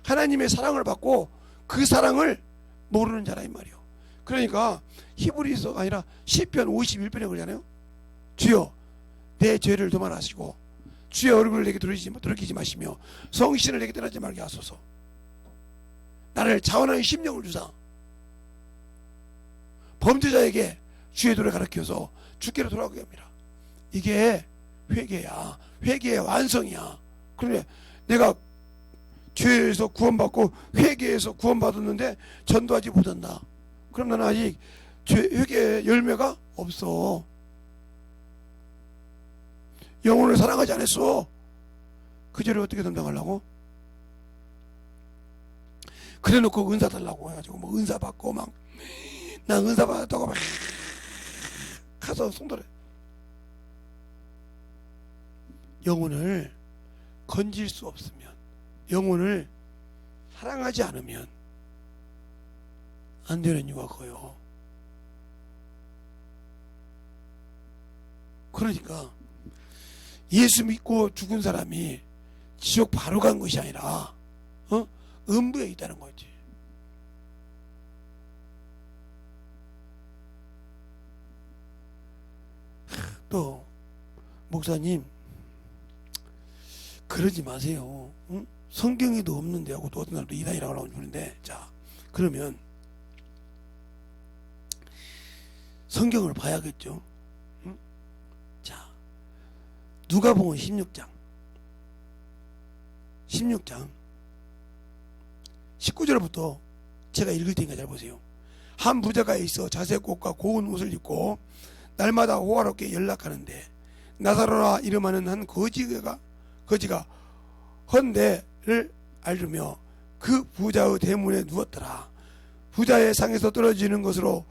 하나님의 사랑을 받고 그 사랑을 모르는 자라 이 말이요. 그러니까 히브리서가 아니라 시편 51편에 그러잖아요. 주여 내 죄를 도말하시고 주의 얼굴을 내게 돌이키지 마시며 성신을 내게 떠나지 말게 하소서. 나를 자원하는 심령을 주사 범죄자에게 주의 도를 가르쳐서 주께로 돌아오게 합니다. 이게 회개야. 회개의 완성이야. 그런데 내가 죄에서 구원받고 회개에서 구원받았는데 전도하지 못한다. 그럼 나는 아직 회개의 열매가 없어. 영혼을 사랑하지 않았어. 그 죄를 어떻게 담당하려고? 그래 놓고 은사 달라고 해가지고 뭐 은사 받고 막 나 은사 받았다고 막 가서 송달해. 영혼을 건질 수 없으면, 영혼을 사랑하지 않으면 안 되는 이유가 커요. 그러니까 예수 믿고 죽은 사람이 지옥 바로 간 것이 아니라 음부에 있다는 거지. 또 목사님 그러지 마세요. 성경에도 없는데 하고 또 어떤 날도 이단이라고 하고 주는데, 자 그러면 성경을 봐야겠죠. 자 누가복음 16장 19절부터 제가 읽을 테니까 잘 보세요. 한 부자가 있어 자색 옷과 고운 옷을 입고 날마다 호화롭게 연락하는데 나사로라 이름하는 한 거지가 헌대를 앓으며 그 부자의 대문에 누웠더라. 부자의 상에서 떨어지는 것으로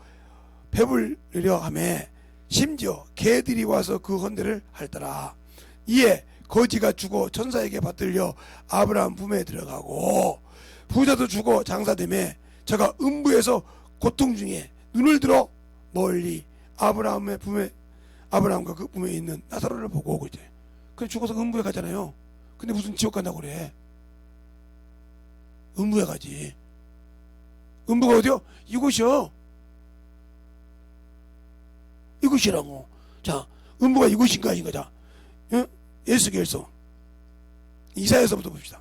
배불리려 하매 심지어 개들이 와서 그 헌대를 핥더라. 이에 거지가 죽어 천사에게 받들려 아브라함 품에 들어가고 부자도 죽어 장사되매 저가 음부에서 고통 중에 눈을 들어 멀리 아브라함과 그 품에 있는 나사로를 보고 오고 이제 그래 죽어서 음부에 가잖아요. 근데 무슨 지옥 간다고 그래. 음부에 가지. 음부가 어디요? 이곳이요. 이곳이라고. 자 음부가 이곳인가 아닌가. 자 예수결서 이사야서부터 봅시다.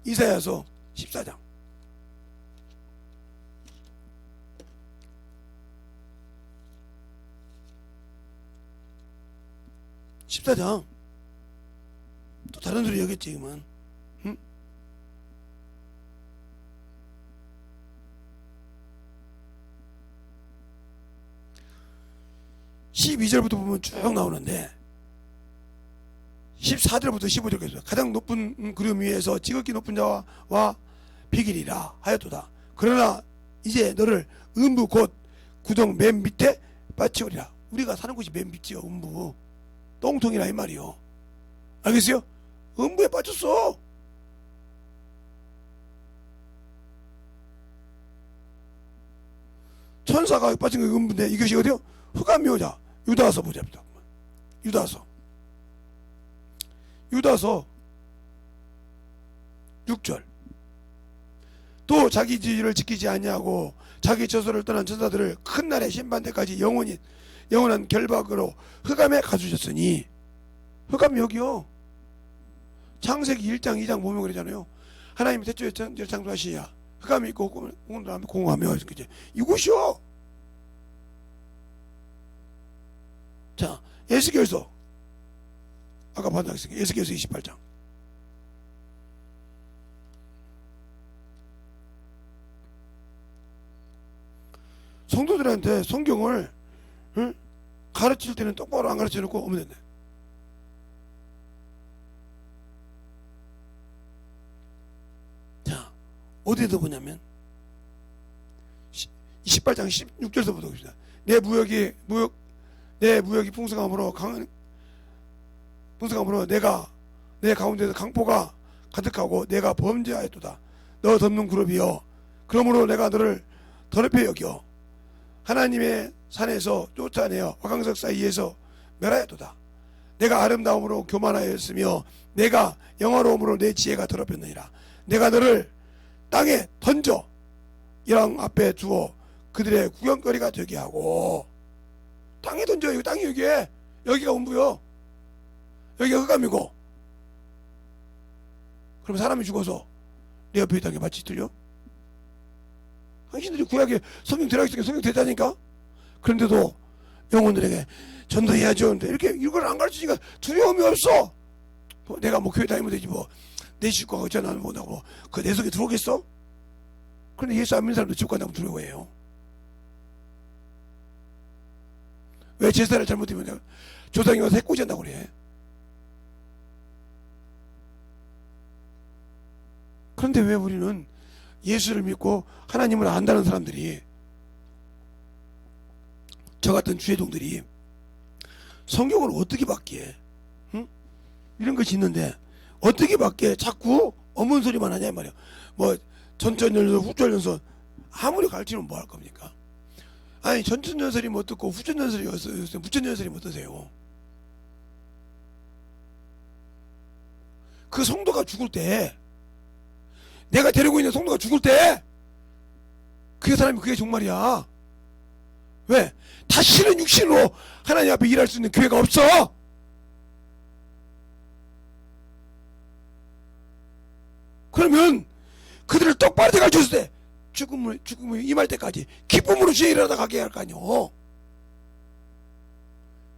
이사야서 14장. 또 다른 소리 하겠지 그만. 응? 12절부터 보면 쭉 나오는데 14절부터 15절까지 가장 높은 구름 위에서 지극히 높은 자와 비기리라 하였도다. 그러나 이제 너를 음부 곧 구덩 맨 밑에 빠치오리라. 우리가 사는 곳이 맨 밑이요. 음부 똥통이라 이 말이요. 알겠어요? 음부에 빠졌어. 천사가 빠진 게 음부인데 이것이 어디요? 흑암묘자. 유다서 보자. 유다서 6절. 또 자기 지위를 지키지 아니하고 자기 처소를 떠난 천사들을 큰 날의 심판대까지 영원한 결박으로 흑암에 가두셨으니. 흑암이 여기요. 창세기 1장 2장 보면 그러잖아요. 하나님이 태초에 창조하시야 흑암이 있고 공허하며 이곳이요. 자, 에스겔서 아까 봤는데 에스겔서 28장. 성도들한테 성경을 가르칠 때는 똑바로 안 가르쳐 놓고 오면 된대. 자, 어디에서 보냐면 28장 16절서부터 봅시다. 내 무역이 풍성함으로 내가 내 가운데서 강포가 가득하고 내가 범죄하였도다. 너 덮는 그룹이여. 그러므로 내가 너를 더럽게 여겨 하나님의 산에서 쫓아내어 화강석 사이에서 멸하였도다. 내가 아름다움으로 교만하였으며 내가 영화로움으로 내 지혜가 더럽혔느니라. 내가 너를 땅에 던져 영 앞에 두어 그들의 구경거리가 되게 하고. 땅에 던져. 여기 땅이 여기가 음부요. 여기가 흑암이고. 그럼 사람이 죽어서 내 옆에 있다는 게 마치 틀려? 당신들이 구약에 성경 들어가기 성경 대다니까. 그런데도 영혼들에게 전도해야죠. 이렇게 이걸 안 가르치니까 두려움이 없어. 내가 뭐 교회 다니면 되지 뭐. 내 식구가 어쩌나 못하고 그 내 속에 들어오겠어? 그런데 예수 안 믿는 사람도 지옥 간다고 두려워해요. 왜 제사를 잘못하면 조상이 와서 해코지 한다고 그래. 그런데 왜 우리는 예수를 믿고 하나님을 안다는 사람들이, 저 같은 주회종들이 성경을 어떻게 받기에, 이런 것이 있는데 어떻게 받기에 자꾸 어문 소리만 하냐 이 말이야. 뭐 전천연설 후천연설 아무리 가르치면 뭐 할 겁니까? 아니 전천연설이 뭐 어떻고 후천연설이 어떠세요? 무천연설이 뭐 어떠세요? 그 성도가 죽을 때, 내가 데리고 있는 성도가 죽을 때 그 사람이 그게 종말이야. 왜? 다시는 육신으로 하나님 앞에 일할 수 있는 기회가 없어. 그러면 그들을 똑바로 가르쳤을 때 죽음을 임할 때까지 기쁨으로 주의 일하다 가게 할 거 아니오.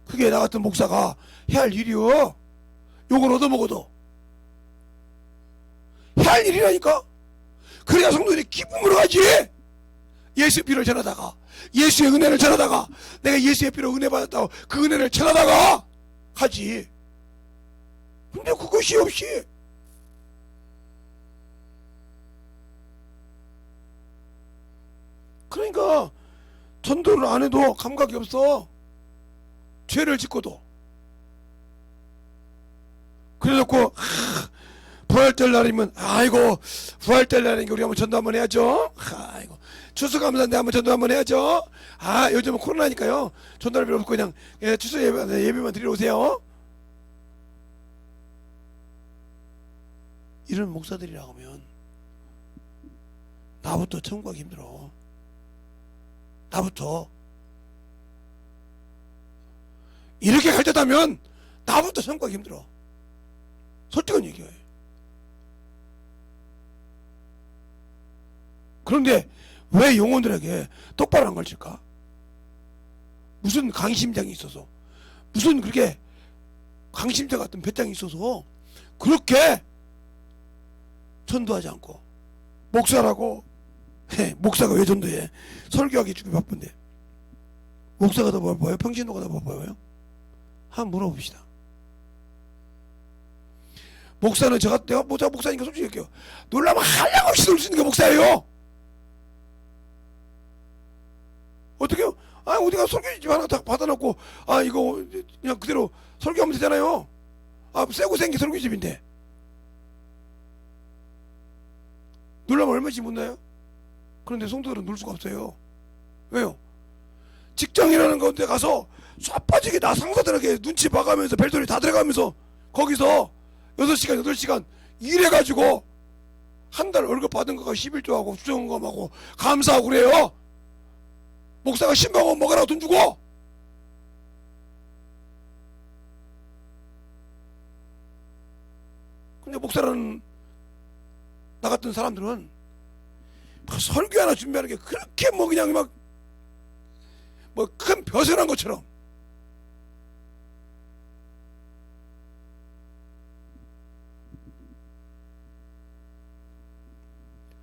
그게 나 같은 목사가 해야 할 일이요. 욕을 얻어먹어도 해야 할 일이라니까. 그래야 성도들이 기쁨으로 가지. 예수의 피를 전하다가, 예수의 은혜를 전하다가, 내가 예수의 피로 은혜 받았다고 그 은혜를 전하다가 하지. 근데 그것이 없이 그러니까 전도를 안 해도 감각이 없어. 죄를 짓고도. 그래놓고 부활절 날이면 아이고 부활절 날이니까 우리 한번 전도 한번 해야죠. 아이고 추수감사인데 한번 전도 한번 해야죠. 아 요즘은 코로나니까요 전도할 필요 없고 그냥 추수 예배만 드리러 오세요. 이런 목사들이라고 하면 나부터 천국 가기 힘들어. 나부터 이렇게 갈 듯하면 나부터 성과하기 힘들어. 솔직한 얘기예요. 그런데 왜 영혼들에게 똑바로 안 가르칠까? 무슨 강심장이 있어서, 무슨 그렇게 강심장 같은 배짱이 있어서 그렇게 전도하지 않고, 목사라고 목사가 왜 전도해? 설교하기 죽기 바쁜데 목사가 더 바빠요? 평신도가 더 바빠요? 한번 물어봅시다. 목사는 내가 목사니까 솔직히 얘기해요. 놀라면 한량 없이 놀 수 있는 게 목사예요. 어떻게요? 어디가 설교집 하나 딱 받아놓고 이거 그냥 그대로 설교하면 되잖아요. 세고 생긴 설교집인데 놀라면 얼마씩 못 나요? 그런데 성도들은 놀 수가 없어요. 왜요? 직장이라는 건데 가서 쏴빠지게 나 상사들에게 눈치 봐가면서 별소리 다 들어가면서 거기서 6시간 8시간 일해가지고 한 달 월급 받은 거가 11조하고 수정금하고 감사하고 그래요. 목사가 10만원 먹으라고 돈 주고. 근데 목사라는 나 같은 사람들은 설교 하나 준비하는 게 그렇게 그냥 큰 벼슬한 것처럼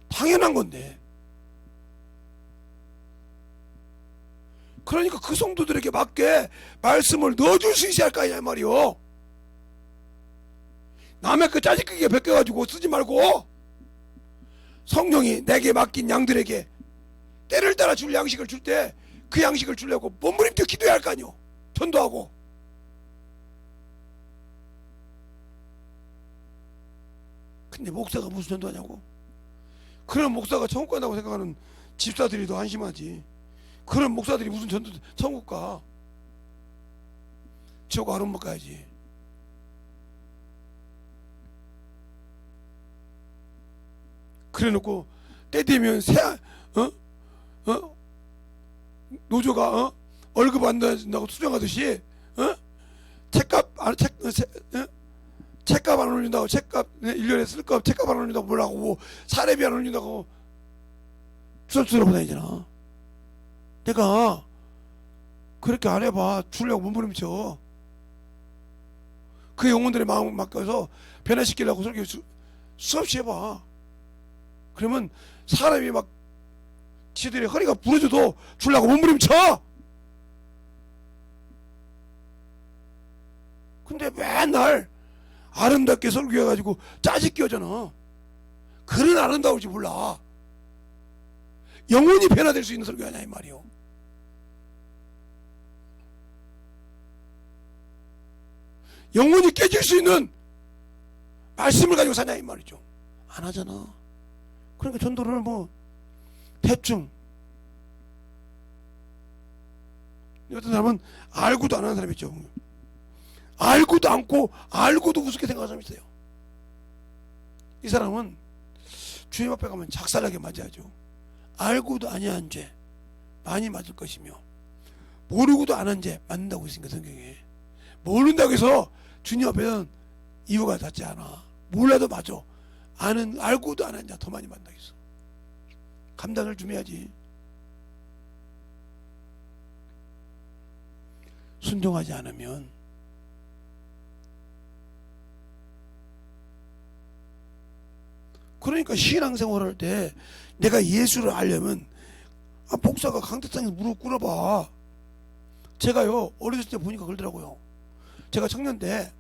당연한 건데, 그러니까 그 성도들에게 맞게 말씀을 넣어줄 수 있어야 할 거 아니냐 말이요. 남의 그 짜집기게 베껴가지고 쓰지 말고 성령이 내게 맡긴 양들에게 때를 따라 줄 양식을 줄 때 그 양식을 주려고 몸부림쳐 기도해야 할 거 아니요. 전도하고. 근데 목사가 무슨 전도하냐고. 그런 목사가 천국 간다고 생각하는 집사들이 더 한심하지. 그런 목사들이 무슨 천국 가. 지옥 아름목 가야지. 그래 놓고 때 되면 노조가 월급 안 된다고 투정하듯이 책값 안 올린다고, 책값 1년에 쓸 값 책값 안 올린다고 뭐라고, 뭐 사례비 안 올린다고 썰썰하고 다니잖아. 내가 그렇게 안 해봐. 주려고 몸부림쳐. 그 영혼들의 마음을 맡겨서 변화시키려고 설교 수없이 해봐. 그러면 사람이 막 지들이 허리가 부러져도 주려고 몸부림쳐. 근데 맨날 아름답게 설교해가지고 짜증 끼어잖아. 그런 아름다울지 몰라. 영혼이 변화될 수 있는 설교 아니야 이 말이요. 영혼이 깨질 수 있는 말씀을 가지고 사냐 이 말이죠. 안 하잖아. 그러니까 전도를 대충, 어떤 사람은 알고도 안 하는 사람이 있죠. 알고도 않고 알고도 우습게 생각하는 사람이 있어요. 이 사람은 주님 앞에 가면 작살나게 맞아야죠. 알고도 아니한 죄 많이 맞을 것이며, 모르고도 안 한 죄 맞는다고 있으니까 성경에. 모른다고 해서 주님 앞에는 이유가 닿지 않아. 몰라도 맞아. 알고도 안 한 자 더 많이 만나고 있어. 감당을 좀 해야지. 순종하지 않으면 그러니까 신앙생활 할 때 내가 예수를 알려면 목사가 강대상에서 무릎 꿇어봐. 제가요 어렸을 때 보니까 그러더라고요. 제가 청년 때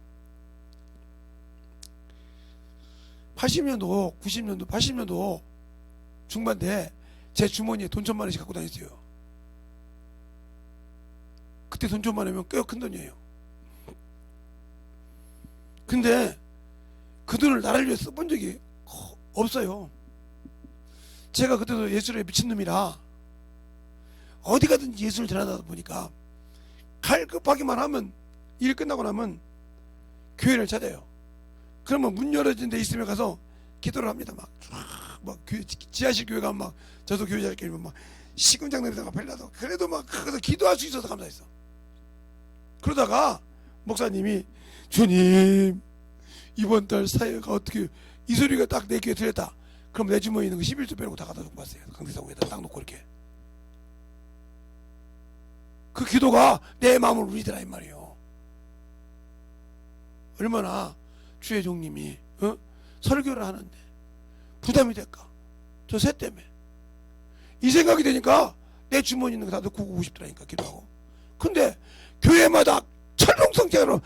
80년도 90년도 80년도 중반 때 제 주머니에 돈 1,000만 원씩 갖고 다녔어요. 그때 돈 1,000만 원이면 꽤 큰 돈이에요. 근데 그 돈을 나를 위해 써본 적이 없어요. 제가 그때도 예술에 미친놈이라 어디 가든지 예술을 전하다 보니까 갈급하기만 하면, 일 끝나고 나면 교회를 찾아요. 그러면 문 열어진 데 있으면 가서 기도를 합니다. 지하실 교회 가면 저도 교회 잘 끼면 시금장 내리다가 별나도 그래도 거기서 기도할 수 있어서 감사했어. 그러다가 목사님이 주님 이번 달 사회가 어떻게 이 소리가 딱 내 귀에 들렸다. 그럼 내 주머니에 있는 거 11조 빼고 다 갖다 놓고 갔어요. 강대상국에다 딱 놓고 이렇게. 그 기도가 내 마음을 울리더라 이 말이에요. 얼마나 주의 종님이 설교를 하는데 부담이 될까? 저 새 때문에. 이 생각이 되니까 내 주머니 있는 거 다 넣고 오고 싶더라니까 기도하고. 근데 교회마다 철롱성처럼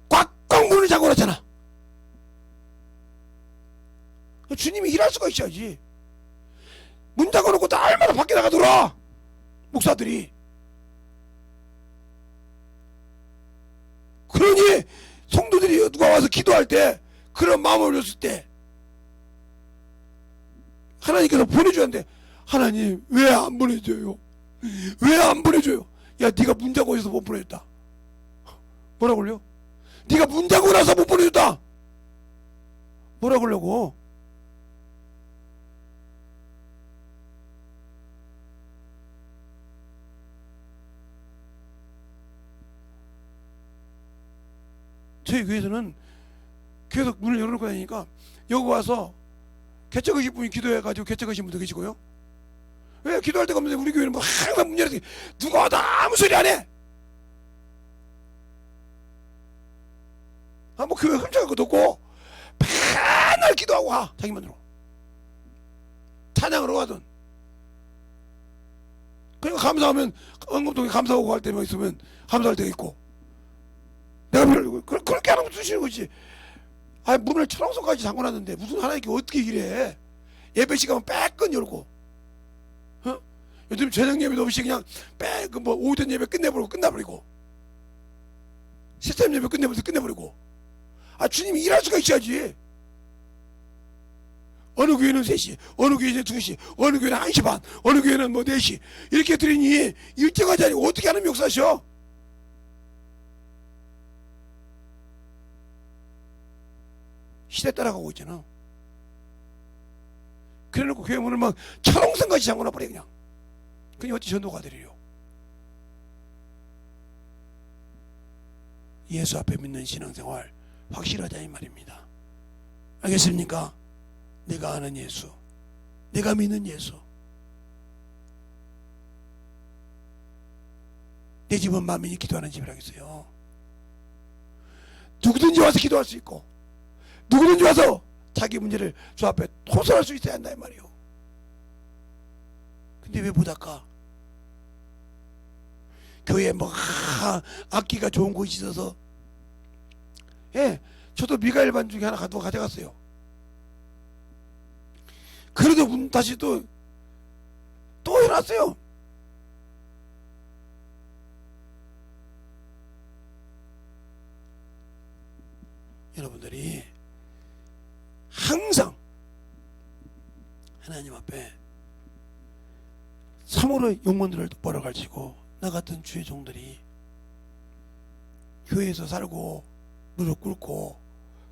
꽉꽉 문을 잠궈 놨잖아. 주님이 일할 수가 있어야지. 문 잠궈 놓고 날마다 밖에 나가 돌아 목사들이. 그러니 성도들이 누가 와서 기도할 때 그런 마음을 줬을 때 하나님께서 보내줘야하는데 하나님 왜 안 보내줘요? 왜 안 보내줘요? 야 네가 문 잠궈 있어서 못 보내줬다. 뭐라 그래요? 네가 문 잠궈 나서 못 보내줬다. 뭐라 그러려고? 저희 교회에서는 계속 문을 열어놓고 다니니까 여기 와서 개척하신 분이 기도해가지고 개척하신 분도 계시고요. 왜 기도할 데가 없는데 우리 교회는 뭐 항상 문 열어서 누가 와도 아무 소리 안 해. 뭐 교회 흠잡을 것도 없고 맨날 기도하고 와 자기만으로 찬양으로 가든. 그러니까 감사하면 언급동에 감사하고 갈 때만 있으면 감사할 때가 있고 내가 그렇게 하는 거 두시는 거지. 아니 문을 철옹성까지 잠궈놨는데 무슨 하나님께 어떻게 이래. 예배 시간은 빼끈 열고 요즘 저녁 예배도 없이 그냥 뭐 오전 예배 끝내버리고 시스템 예배 끝내버리고 주님이 일할 수가 있어야지. 어느 교회는 3시, 어느 교회는 2시, 어느 교회는 1시 반, 어느 교회는 뭐 4시 이렇게 드리니 일정하지 않고 어떻게 하는 역사셔? 시대 따라가고 있잖아. 그래놓고 교회 문을 막 철옹성같이 잠궈놔버려 그냥. 그니 어찌 전도가 되리요? 예수 앞에 믿는 신앙생활 확실하자 이 말입니다. 알겠습니까? 내가 아는 예수, 내가 믿는 예수. 내 집은 만민이 기도하는 집이라겠어요. 누구든지 와서 기도할 수 있고 누구든지 와서 자기 문제를 주 앞에 토설할 수 있어야 한다 이 말이요. 근데 왜 못 할까? 교회에 뭐 악기가 좋은 곳이 있어서 저도 미가엘 반 중에 하나 가져갔어요. 그래도 문 다시 또 해놨어요. 여러분들이 항상 하나님 앞에 참으로 영혼들을 똑바로 가르치고 나 같은 주의 종들이 교회에서 살고 무릎 꿇고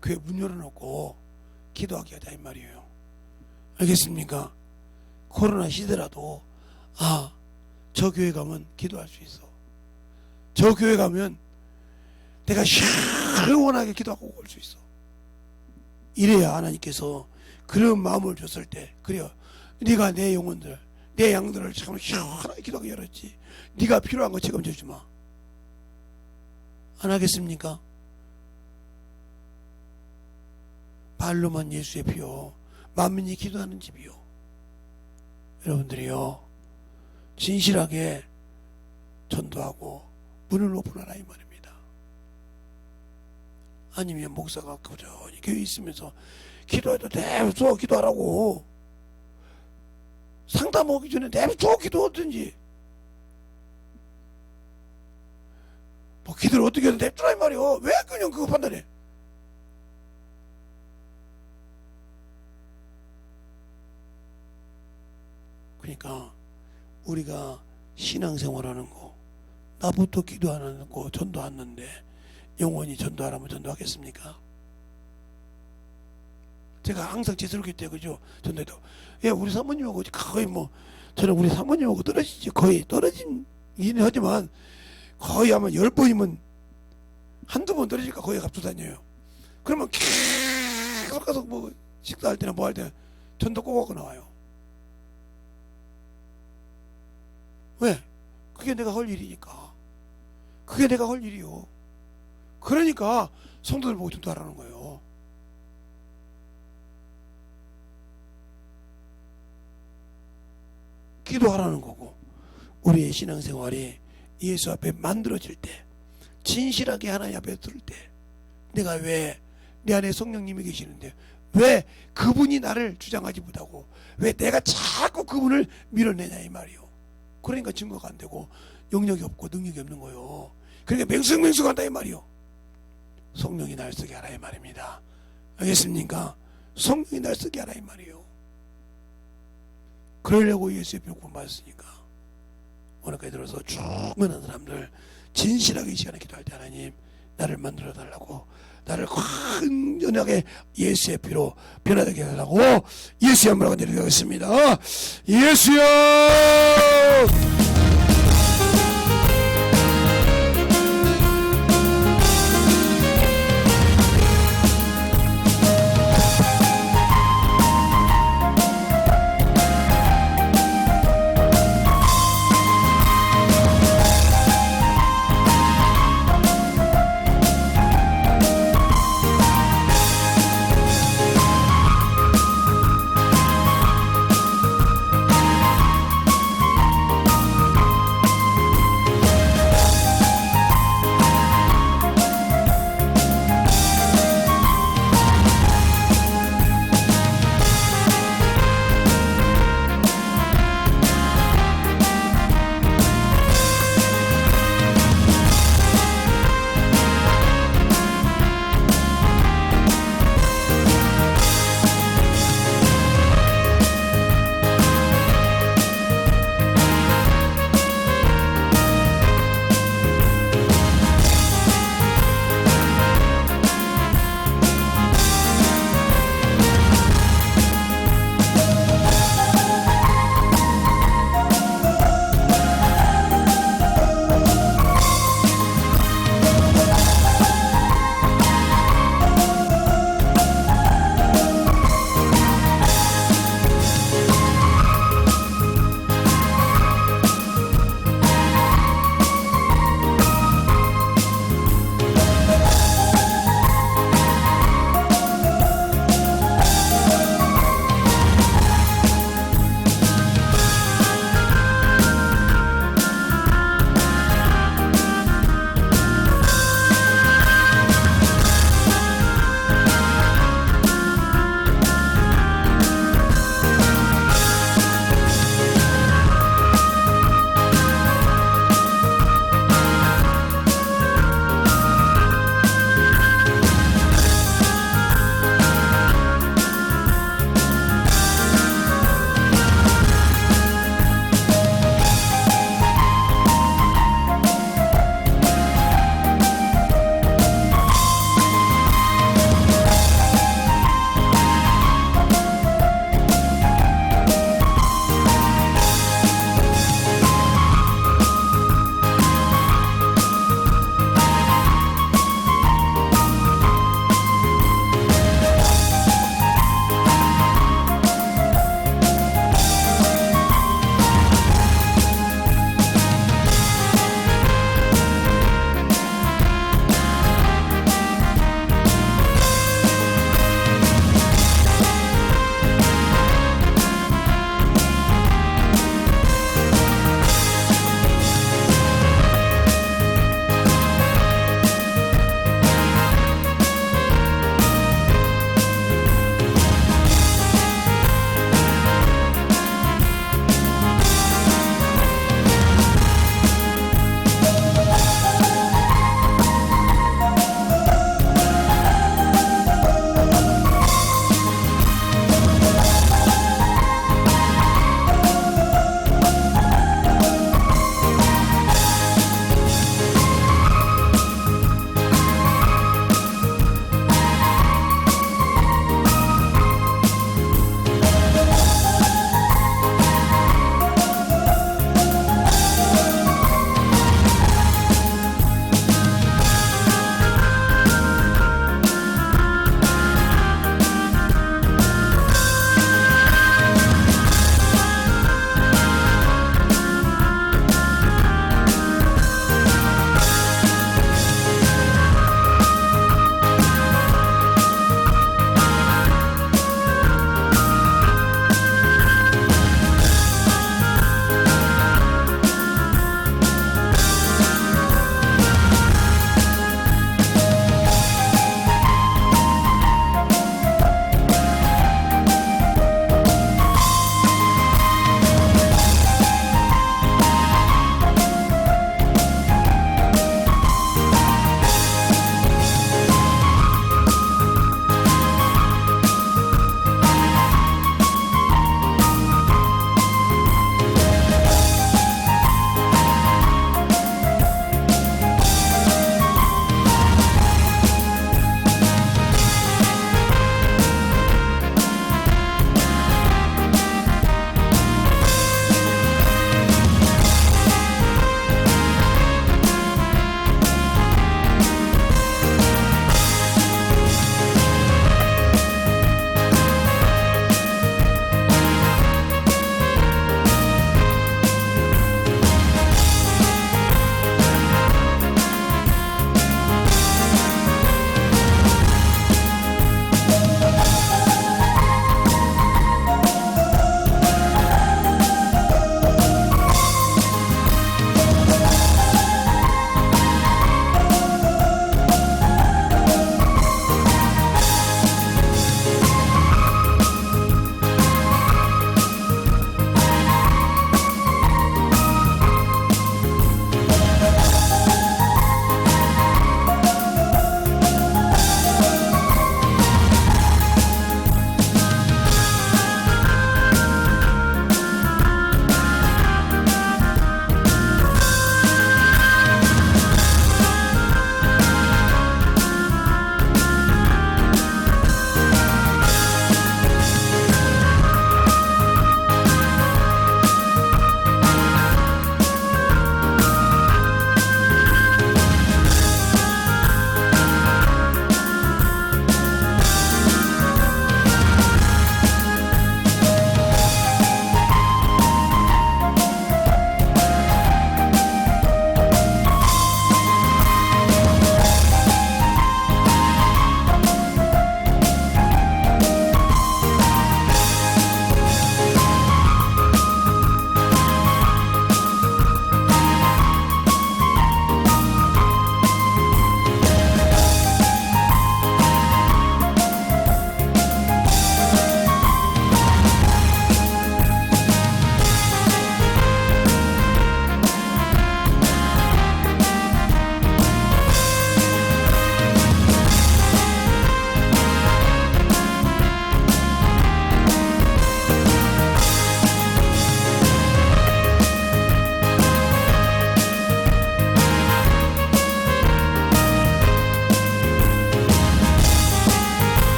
교회 문 열어놓고 기도하게 하자 이 말이에요. 알겠습니까? 코로나 시대라도 저 교회 가면 기도할 수 있어. 저 교회 가면 내가 시원하게 기도하고 올 수 있어. 이래야 하나님께서 그런 마음을 줬을 때 그래요. 네가 내 영혼들 내 양들을 참 시원하게 기도하게 열었지. 네가 필요한 거 책임져 주마. 안 하겠습니까? 말로만 예수의 피요 만민이 기도하는 집이요. 여러분들이요 진실하게 전도하고 문을 오픈하라 이 말입니다. 아니면 목사가 꾸준히 교회 있으면서 기도해도 내버려 기도하라고. 상담 오기 전에 내버려 기도하든지 뭐 기도를 어떻게 해도 내버려 이 말이요. 왜 그냥 그거 판단해? 그러니까 우리가 신앙생활하는 거 나부터 기도 안 하는 거 전도 안 하는데 영원히 전도하라면 전도하겠습니까? 제가 항상 제스럽기 때문에 그죠? 전도해도 우리 사모님하고 거의 뭐 저는 우리 사모님하고 떨어지지 거의 떨어진 일은 하지만 거의 아마 10번이면 한두 번 떨어지니까 거기 값도 다녀요. 그러면 계속 가서 뭐 식사할 때나 뭐 할 때나 전도 꼭 갖고 나와요. 왜? 그게 내가 할 일이니까. 그게 내가 할 일이요. 그러니까 성도들 보고 전도하라는 거예요. 기도하라는 거고, 우리의 신앙생활이 예수 앞에 만들어질 때, 진실하게 하나님 앞에 들을 때, 내가 왜 내 안에 성령님이 계시는데 왜 그분이 나를 주장하지 못하고 왜 내가 자꾸 그분을 밀어내냐 이 말이요. 그러니까 증거가 안 되고 영역이 없고 능력이 없는 거요. 그러니까 맹숭맹숭한다 이 말이요. 성령이 날 쓰게 하라 이 말입니다. 알겠습니까? 성령이 날 쓰게 하라 이 말이요. 그러려고 예수의 피를 구원받았으니까 오늘까지 들어서 충분한 사람들 진실하게 이 시간에 기도할 때 하나님 나를 만들어 달라고, 나를 완전하게 예수의 피로 변화되게 해달라고 예수의 이름으로 드리겠습니다. 예수여.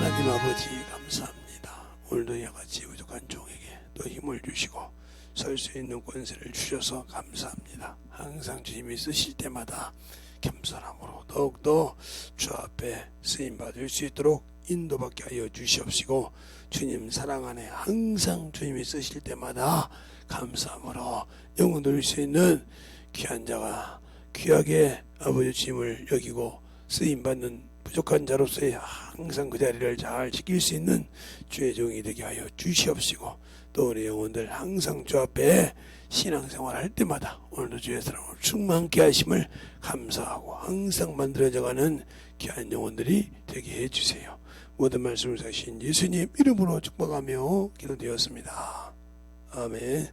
하나님 아버지 감사합니다. 오늘도 이와 같이 부족한 종에게 또 힘을 주시고 설 수 있는 권세를 주셔서 감사합니다. 항상 주님이 쓰실 때마다 겸손함으로 더욱더 주 앞에 쓰임받을 수 있도록 인도받게 하여 주시옵시고, 주님 사랑 안에 항상 주님이 쓰실 때마다 감사함으로 영혼 돌릴 수 있는 귀한 자가 귀하게 아버지 주님을 여기고 쓰임받는 부족한 자로서의 항상 그 자리를 잘 지킬 수 있는 주의 종이 되게 하여 주시옵시고, 또 우리 영혼들 항상 주 앞에 신앙생활 할 때마다 오늘도 주의 사랑으로 충만케 하심을 감사하고 항상 만들어져가는 귀한 영혼들이 되게 해주세요. 모든 말씀을 사신 예수님 이름으로 축복하며 기도되었습니다. 아멘.